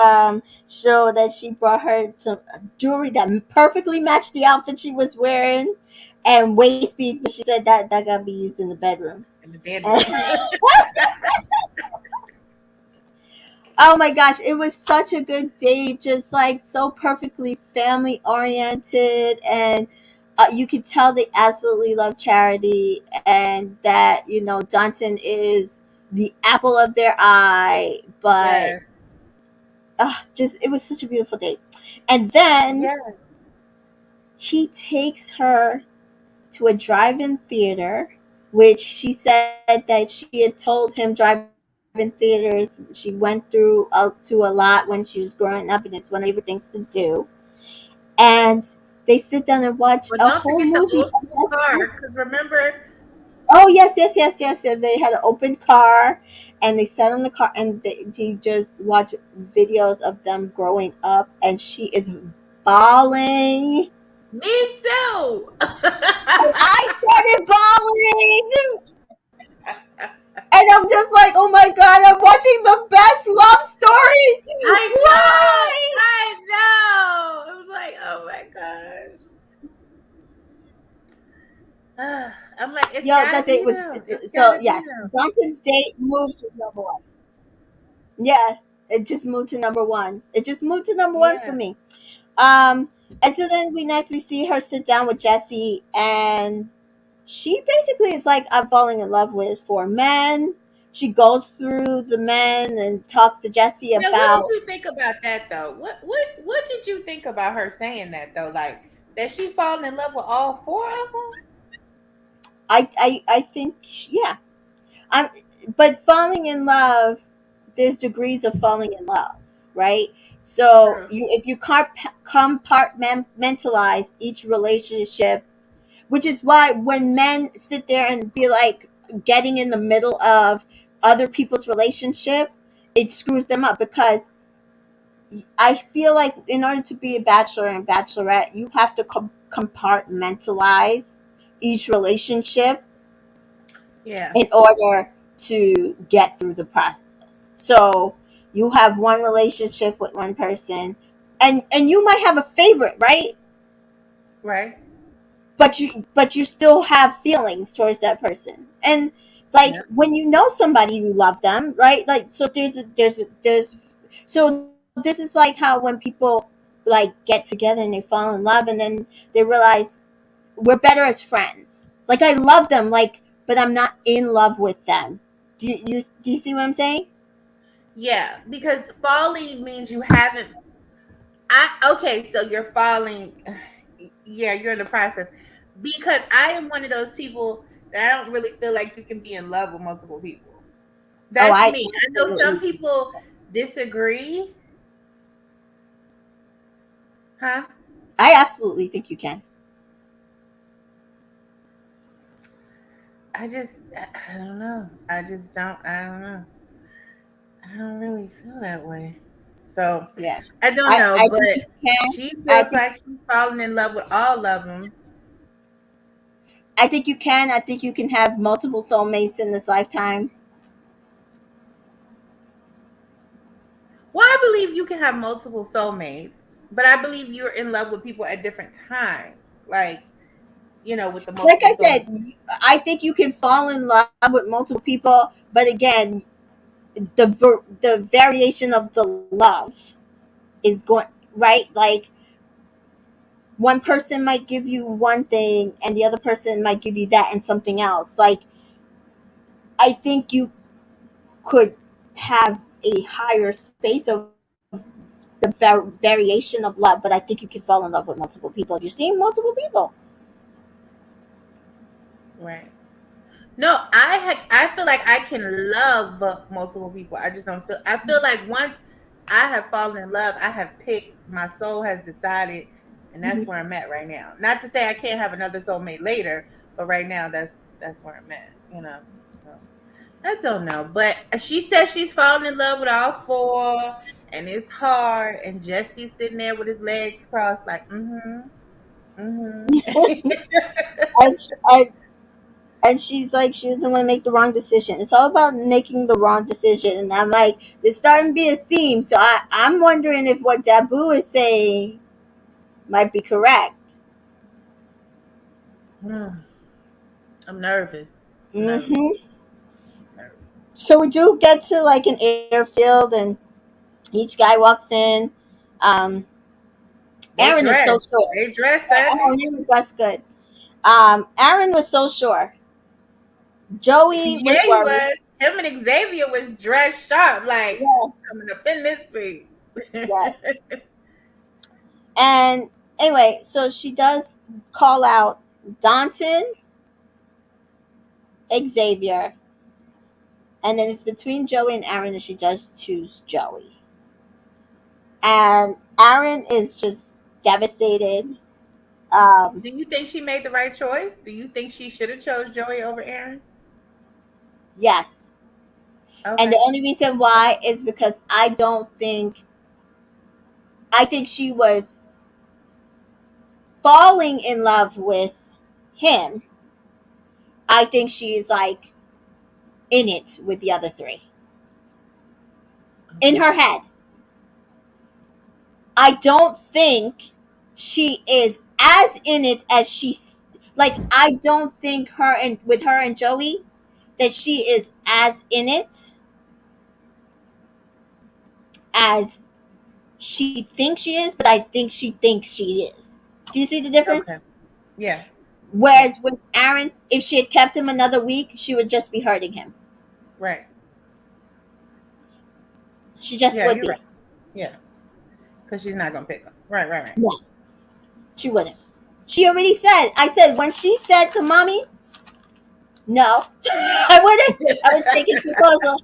show that she brought her some jewelry that perfectly matched the outfit she was wearing, and waist beads, but she said that gotta be used in the bedroom. In the And, bedroom. oh my gosh, it was such a good date, just like so perfectly family oriented, and you could tell they absolutely love Charity, and that Danton is the apple of their eye, but Yes. just it was such a beautiful date. And then Yeah. he takes her to a drive-in theater, which she said that she had told him drive-in theaters she went through to a lot when she was growing up, and it's one of her favorite things to do. And they sit down and watch But a don't whole forget the movie. old school car. Because remember, Oh yes, yes, yes, yes, yes. They had an open car, and they sat in the car, and they just watch videos of them growing up, and she is bawling. me too. I started bawling, and I'm just like, oh my god, I'm watching the best love story. I know. Why? I know. It was like, oh my gosh. I'm like, it's Yo, gotta that date be was, them. It's so gotta be yes. them. Dalton's date moved to number one. Yeah, it just moved to number one. It just moved to number one for Yeah. me. And so then we see her sit down with Jesse, and she basically is like, I'm falling in love with four men. she goes through the men and talks to Jesse Now, what did about. you think about that though? What did you think about her saying that though? Like that she falling in love with all four of them? I think yeah. I'm but falling in love, there's degrees of falling in love, right? So True. you if you compartmentalize each relationship, which is why when men sit there and be like getting in the middle of other people's relationship, it screws them up because I feel like in order to be a bachelor and bachelorette, you have to compartmentalize each relationship Yeah. in order to get through the process. So you have one relationship with one person, and you might have a favorite, right? Right. But you still have feelings towards that person. And like Yeah. when you know somebody, you love them, right? Like so there's so this is like how when people like get together and they fall in love and then they realize we're better as friends. Like I love them, like, but I'm not in love with them. Do you see what I'm saying? Yeah. Because falling means you haven't. I okay. So you're falling. Yeah, you're in the process. Because I am one of those people that I don't really feel like you can be in love with multiple people. Oh, That's I me. I know some absolutely, people disagree. Huh? I absolutely think you can. I don't know. I don't know. I don't really feel that way. So Yeah, I don't I know, I but think you can. she I feels think like she's falling in love with all of them. I think you can. I think you can have multiple soulmates in this lifetime. Well, I believe you can have multiple soulmates, but I believe you're in love with people at different times. Like, with the Like multiple I soulmates. said, I think you can fall in love with multiple people, but again, the variation of the love is going right. Like one person might give you one thing, and the other person might give you that and something else. Like I think you could have a higher space of the variation of love, but I think you can fall in love with multiple people if you're seeing multiple people. Right. No, I feel like I can love multiple people. I just don't feel I feel like once I have fallen in love, I have picked, my soul has decided, and that's Mhm. where I'm at right now. Not to say I can't have another soulmate later, but right now that's where I'm at. So I don't know. But she says she's fallen in love with all four and it's hard, and Jesse's sitting there with his legs crossed like mm-hmm. and, sh- and and she's like she doesn't want to make the wrong decision. It's all about making the wrong decision, and I'm like there's starting to be a theme. So I'm wondering if what Dabu is saying might be correct. I'm nervous. Nervous. Hmm. Nervous. So we do get to like an airfield, and each guy walks in. Um, They Aaron is so dress. sure. They dress, Oh, honey. that's good. Aaron was so sure. Joey Yeah, was he worried. was. Him and Xavier was dressed sharp, like Yeah, coming up in this week. yeah. And anyway, so she does call out Danton, Xavier, and then it's between Joey and Aaron, and she does choose Joey. And Aaron is just devastated. Um, Do you think she made the right choice? Do you think she should have chose Joey over Aaron? yes. And the Okay. only reason why is because I think she was falling in love with him. I think she's like in it with the other three. In Okay. her head. I don't think she is as in it as like I don't think her and with her and Joey that she is as in it as she thinks she is, but I think she thinks she is. Do you see the Okay. difference? Yeah. Yeah. Whereas with Aaron, if she had kept him another week, she would just be hurting him. Right. She just Yeah, would you're right. be. Yeah, because she's not gonna pick him. Right, right, right. No, she wouldn't. She already said. I said when she said to mommy, no, I wouldn't. I would take his proposal.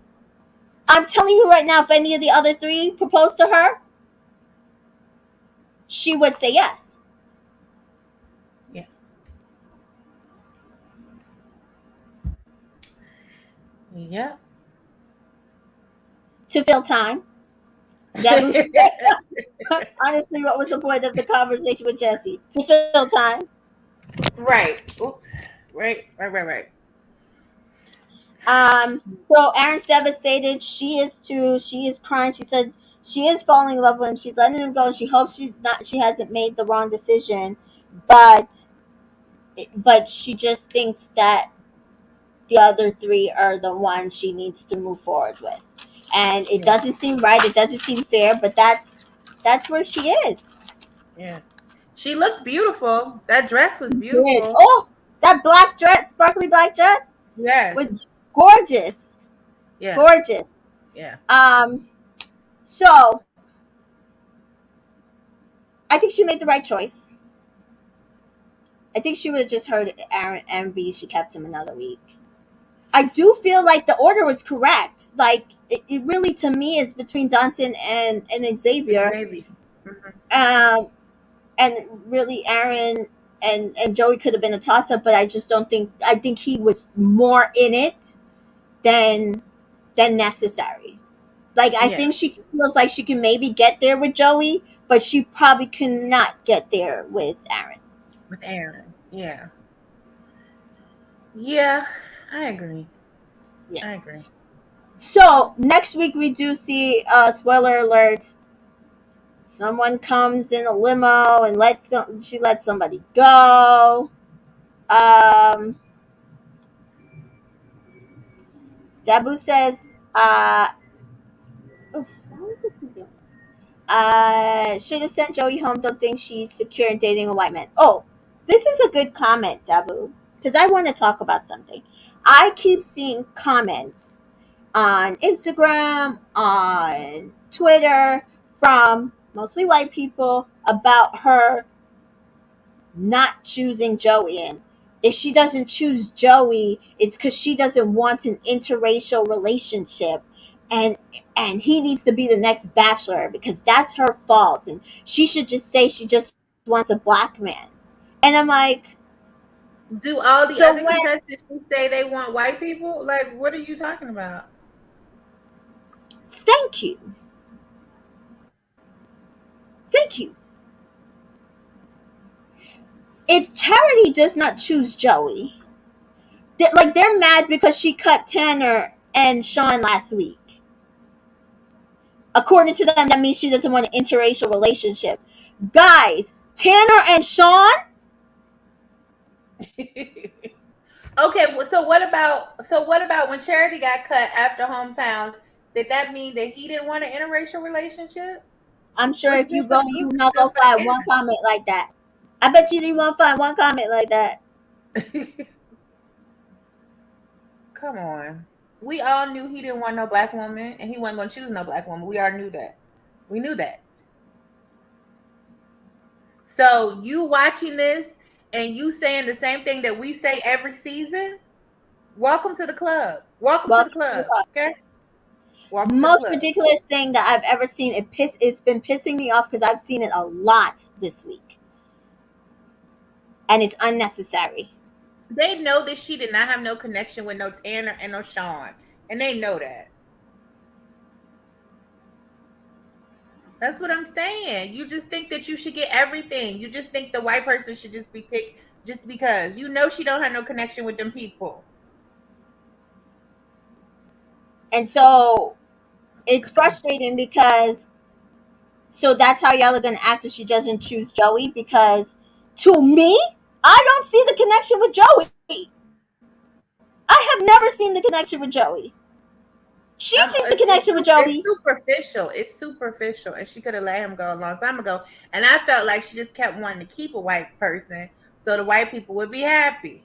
I'm telling you right now, if any of the other three proposed to her, she would say yes. Yeah. Yep. To fill time. Dabu said, honestly, what was the point of the conversation with Jesse? To fill time. Right. Oops. Right, right, right, right. So Aaron's devastated. She is too. She is crying. She said she is falling in love with him. She's letting him go. She hopes she's not. She hasn't made the wrong decision, but she just thinks that the other three are the ones she needs to move forward with, and it Yeah, doesn't seem right. It doesn't seem fair. But that's where she is. yeah. She looked beautiful. That dress was Did beautiful. oh that black dress, sparkly black dress Yes. was gorgeous, Yeah, gorgeous. yeah, So I think she made the right choice. I think she would have just heard Aaron envy. She kept him another week. I do feel like the order was correct. Like it really, to me, is between Johnson and Xavier. Xavier. Mhm. Um, and really, Aaron and Joey could have been a toss up, but I just don't think. I think he was more in it than necessary. Like I Yeah, think she feels like she can maybe get there with Joey, but she probably cannot get there with Aaron. with Aaron. Yeah, yeah. I agree. Yeah. I agree. So next week we do see spoiler alert. Someone comes in a limo and she lets somebody go. Um, Dabu says, uh, oh, should have sent Joey home. Don't think she's secure in dating a white man. Oh, this is a good comment, Dabu, because I want to talk about something. I keep seeing comments on Instagram, on Twitter, from mostly white people about her not choosing Joey. And if she doesn't choose Joey, it's because she doesn't want an interracial relationship. And he needs to be the next bachelor because that's her fault. And she should just say she just wants a black man. And I'm like, Do all the so other when contestants who say they want white people? Like, what are you talking about? thank you. Thank you. If Charity does not choose Joey, they're mad because she cut Tanner and Sean last week. According to them, that means she doesn't want an interracial relationship. Guys, Tanner and Sean, Okay, well, so what about when Charity got cut after hometowns? Did that mean that he didn't want an interracial relationship? I'm sure What's if this you go, you exclusive not stuff gonna find one for comment like that. I bet you won't find one comment like that. Aaron? Come on. We all knew he didn't want no black woman and he wasn't gonna choose no black woman. We all knew that. We knew that. So you watching this and you saying the same thing that we say every season? Welcome to the club. Welcome to the Welcome to the club. club. Okay? Welcome to the Most club. ridiculous thing that I've ever seen. It's been pissing me off because I've seen it a lot this week, and it's unnecessary. They know that she did not have no connection with no Tanner and no Sean. And they know that. That's what I'm saying. You just think that you should get everything. You just think the white person should just be picked just because. You know she don't have no connection with them people. And so it's frustrating because so that's how y'all are gonna act if she doesn't choose Joey. Because to me, I don't see the connection with Joey. I have never seen the connection with Joey. She No, sees the connection with it's Joey. superficial. It's superficial, and she could have let him go a long time ago. And I felt like she just kept wanting to keep a white person so the white people would be happy.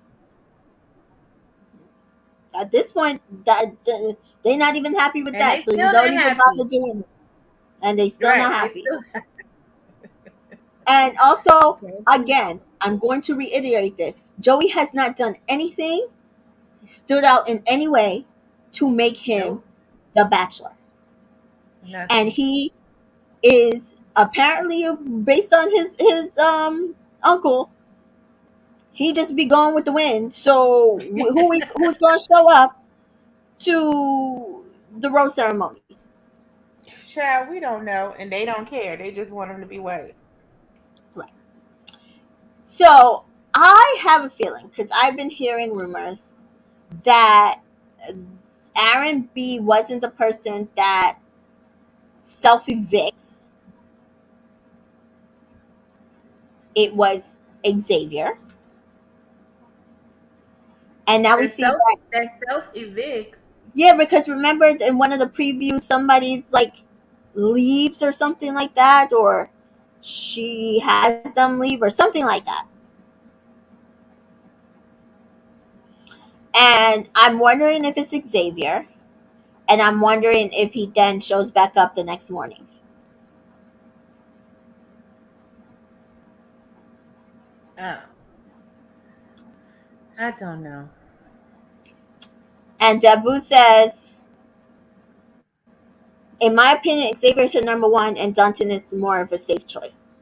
at this point, they're not even happy with And that. they So you still don't not even happy. bother doing it, and they still Right. not They happy. still And also, okay. again, I'm going to reiterate this: Joey has not done anything, stood out in any way, to make him Nope. the Bachelor, and Nothing. he is apparently, based on his uncle, he just be going with the wind. So who's going to show up to the rose ceremonies? Child, we don't know, and they don't care. They just want him to be white. Right. So I have a feeling, because I've been hearing rumors that Aaron B wasn't the person that self evicts. It was Xavier, and now we The see self that. that self evicts. Yeah, because remember in one of the previews, somebody's like leaves or something like that, or she has them leave or something like that. And I'm wondering if it's Xavier, and I'm wondering if he then shows back up the next morning. Oh, I don't know. And Debu says, in my opinion, Xavier's her number one, and Dunton is more of a safe choice.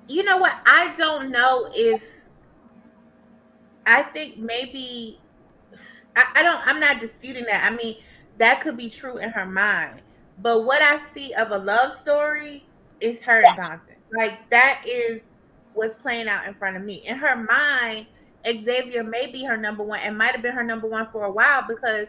You know what? I don't know if I think maybe I don't I'm not disputing that. I mean, that could be true in her mind. But what I see of a love story is her and Johnson. Like that is what's playing out in front of me. In her mind, Xavier may be her number one and might have been her number one for a while because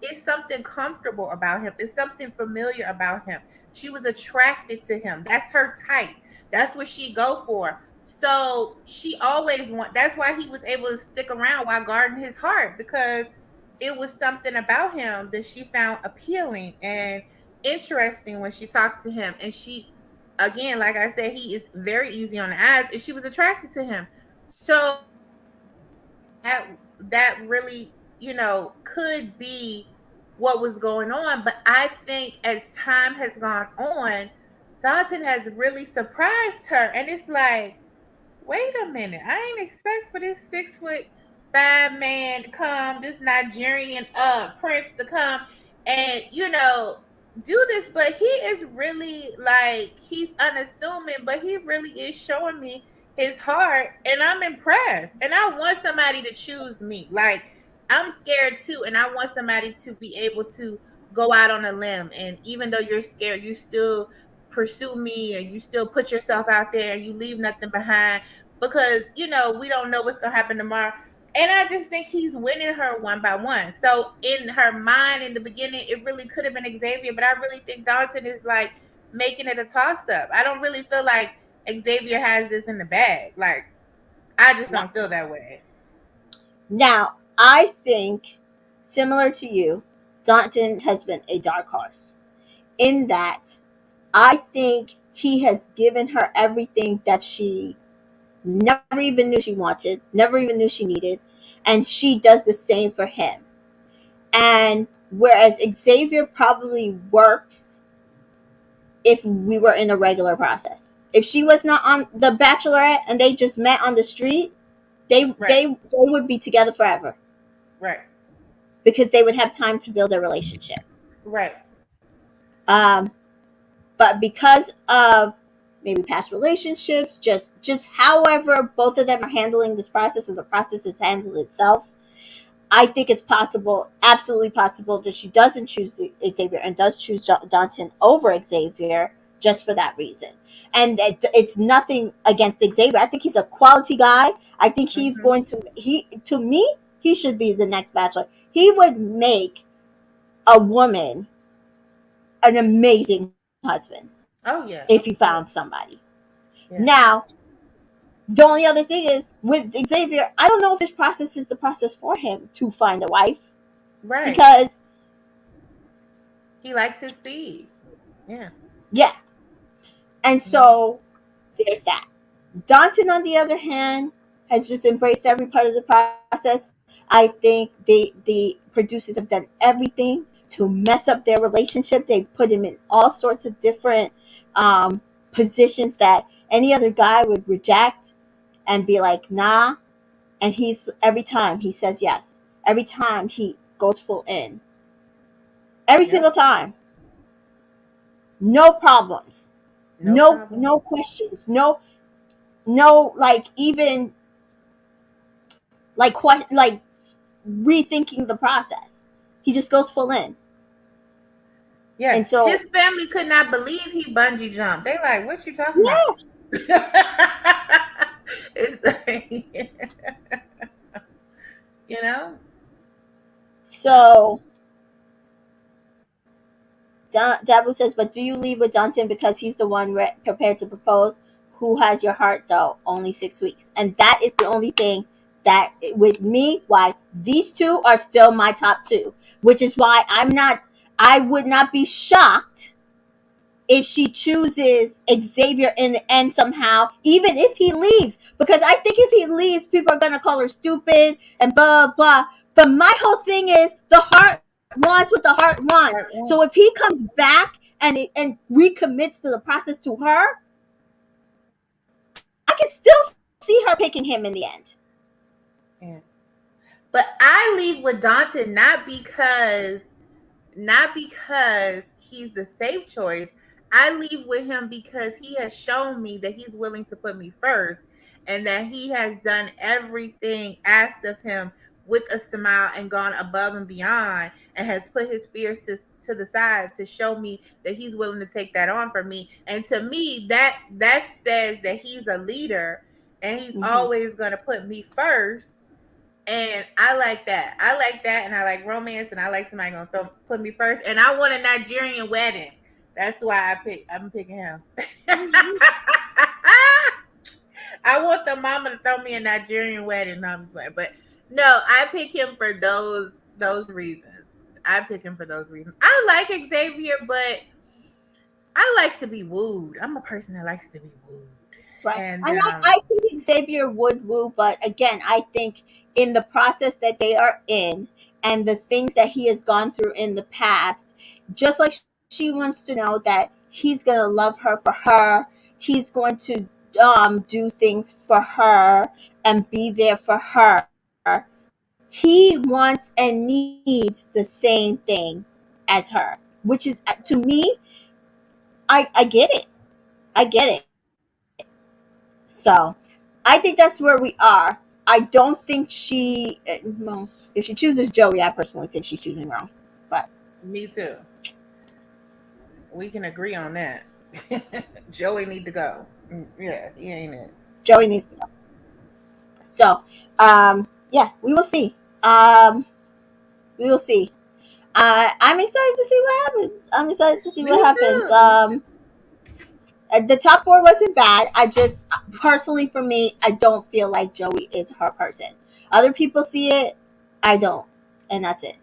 it's something comfortable about him. It's something familiar about him. She was attracted to him. That's her type. That's what she go for. So she always want. That's why he was able to stick around while guarding his heart because it was something about him that she found appealing and interesting when she talked to him. And she, again, like I said, he is very easy on the eyes, and she was attracted to him. So that really, could be what was going on. But I think as time has gone on, Dalton has really surprised her. And it's like, wait a minute, I ain't expect for this 6'5" man to come, this Nigerian prince to come and do this. But he is really like he's unassuming, but he really is showing me his heart, and I'm impressed. And I want somebody to choose me. Like I'm scared too, and I want somebody to be able to go out on a limb. And even though you're scared, you still pursue me and you still put yourself out there and you leave nothing behind because we don't know what's gonna happen tomorrow. And I just think he's winning her one by one. So in her mind, in the beginning, it really could have been Xavier, but I really think Dalton is like making it a toss up. I don't really feel like Xavier has this in the bag. Like I just No. don't feel that way. Now, I think, similar to you, Danton has been a dark horse in that I think he has given her everything that she never even knew she wanted, never even knew she needed, and she does the same for him. And whereas Xavier probably works if we were in a regular process. If she was not on the Bachelorette and they just met on the street, they Right, they they would be together forever right, because they would have time to build their relationship. right. Um, but because of maybe past relationships, just however both of them are handling this process, or the process is handled itself, I think it's possible, absolutely possible, that she doesn't choose Xavier and does choose Danton over Xavier just for that reason. And it's nothing against Xavier. I think he's a quality guy. I think he's Hmm. going to to me he should be the next Bachelor. He would make a woman an amazing husband Oh if yeah, he of found course. somebody. Yeah. Now, the only other thing is with Xavier, I don't know if this process is the process for him to find a wife Right. because, He likes his speed. Yeah. yeah. And Yeah. so there's that. Danton, on the other hand, has just embraced every part of the process. I think the producers have done everything to mess up their relationship. They put him in all sorts of different um, positions that any other guy would reject and be like, nah. And he's every time he says yes. Every time he goes full in. Every single Yep. time. No problems. No No problem. questions. No like even like rethinking the process. He just goes full in. Yeah. And so His family could not believe he bungee jumped. They like, what you talking about? yeah. It's like, you know? So Dabu says, but do you leave with Dunton because he's the one prepared to propose? Who has your heart though? Only 6 weeks, and that is the only thing that with me why these two are still my top two, which is why I would not be shocked if she chooses Xavier in the end somehow, even if he leaves. Because I think if he leaves, people are gonna call her stupid and blah blah. But my whole thing is the heart wants what the heart wants. Part one. So if he comes back and recommits to the process to her, I can still see her picking him in the end. Yeah. But I leave with Dante not because he's the safe choice. I leave with him because he has shown me that he's willing to put me first and that he has done everything asked of him with a smile and gone above and beyond and has put his fears to the side to show me that he's willing to take that on for me. And to me, that says that he's a leader and he's Mm-hmm. always going to put me first, and I like that. I like that, and I like romance, and I like somebody gonna put me first. And I want a Nigerian wedding. That's why I'm picking him. I want the mama to throw me a Nigerian wedding. No, I'm just playing. But no, I pick him for those reasons. I pick him for those reasons. I like Xavier, but I like to be wooed. I'm a person that likes to be wooed, Right. and And I think Xavier would woo, but again, I think in the process that they are in and the things that he has gone through in the past, just like she wants to know that he's going to love her for her, he's going to do things for her and be there for her. He wants and needs the same thing as her, which is to me, I get it. I get it. So I think that's where we are. I don't think well, if she chooses Joey, I personally think she's choosing wrong. But me too. We can agree on that. Joey need to go. Yeah, he ain't it. Joey needs to go. So, yeah, we will see. We will see. I'm excited to see what happens. I'm excited to see what Me happens. too. The top four wasn't bad. I just personally, for me, I don't feel like Joey is her person. Other people see it, I don't, and that's it.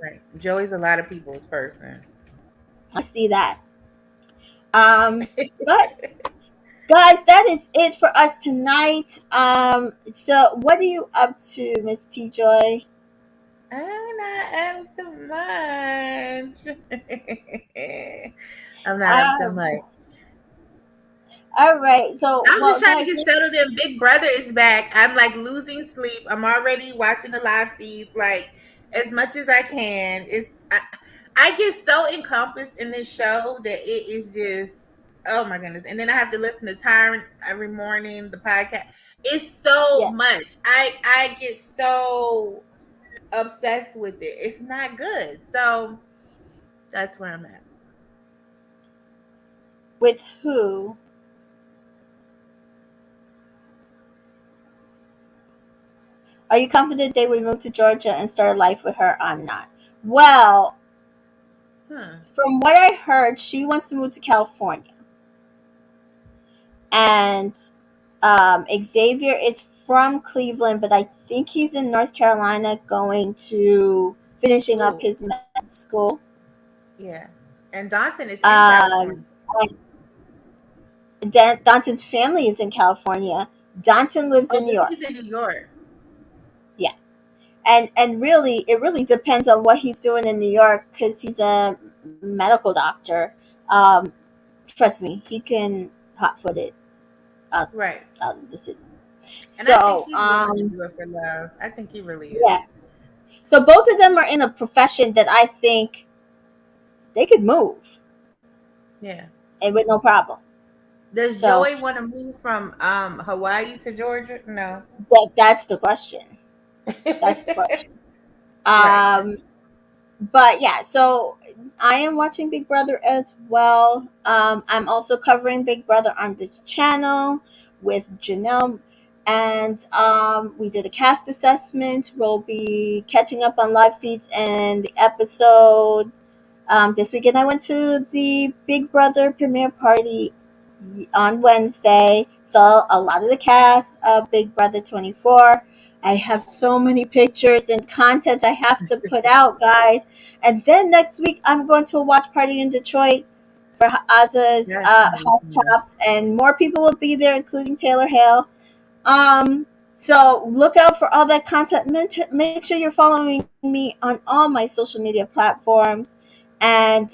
Right. Joey's a lot of people's person. I see that. But guys, that is it for us tonight. So what are you up to, Miss T Joy? I'm not up to much. I'm not up to Um, much. all right. So, I'm just well, trying to guys, get settled in. Big Brother is back. I'm like losing sleep. I'm already watching the live feeds like as much as I can. I get so encompassed in this show that it is just, oh my goodness. And then I have to listen to Tyrant every morning, the podcast. It's so yes, much. I get so obsessed with it. It's not good. So that's where I'm at. with who? Are you confident they would move to Georgia and start life with her? I'm not. Well, Hmm. from what I heard, she wants to move to California, and Xavier is from Cleveland, but I think he's in North Carolina, going to finishing up Cool. his med school. Yeah. And Dawson is in Um, California. Danton's family is in California. Danton lives Oh, in New York. he's in New York. Yeah. And really, it really depends on what he's doing in New York because he's a medical doctor. Um, Trust me, he can hot foot it out, Right. out of the city. And I think So, he's willing to do it for love. I think he really is. yeah. So both of them are in a profession that I think they could move Yeah. and with no problem. Does So Joey want to move from Hawaii to Georgia? No. that's the question. That's the question. Right. Um, but yeah, so I am watching Big Brother as well. I'm also covering Big Brother on this channel with Janelle, and we did a cast assessment. We'll be catching up on live feeds and the episode. This weekend, I went to the Big Brother premiere party on Wednesday. Saw a lot of the cast of Big Brother 24. I have so many pictures and content I have to put out, guys. And then next week, I'm going to a watch party in Detroit for Oz's That's House amazing. Chops, and more people will be there, including Taylor Hale. So look out for all that content. Make sure you're following me on all my social media platforms. And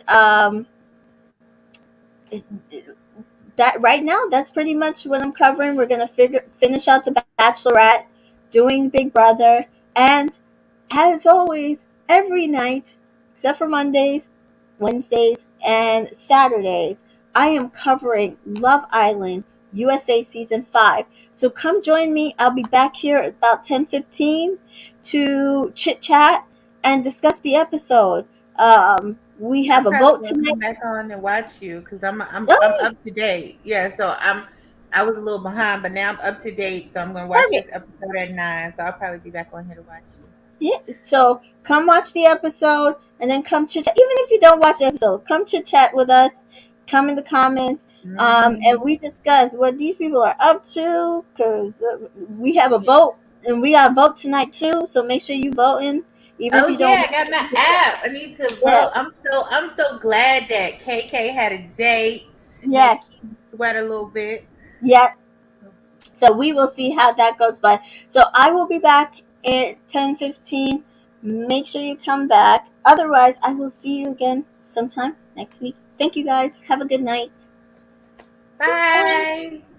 that right now, that's pretty much what I'm covering. We're gonna finish out the Bachelorette, doing Big Brother, and as always, every night, except for Mondays, Wednesdays, and Saturdays, I am covering Love Island USA Season 5. So come join me. I'll be back here at about 10:15 to chit chat and discuss the episode. We I'm have a probably vote gonna come tonight. back on and watch you because I'm Oh, up to date. Yeah, so I was a little behind, but now I'm up to date. So I'm gonna watch this perfect. episode at 9. So I'll probably be back on here to watch you. Yeah. So come watch the episode and then come chit chat. Even if you don't watch the episode, come chit chat with us. Come in the comments. And Hmm. we discuss what these people are up to because we have a Yeah. vote and we got a vote tonight too. So make sure you voting, even if Oh you don't. yeah, I got my app. I need to Yeah, vote. I'm so glad that KK had a date. yeah, Make Keith sweat a little bit. yeah. So we will see how that goes. But so I will be back at 10:15. Make sure you come back. Otherwise, I will see you again sometime next week. Thank you guys. Have a good night. Bye. Bye.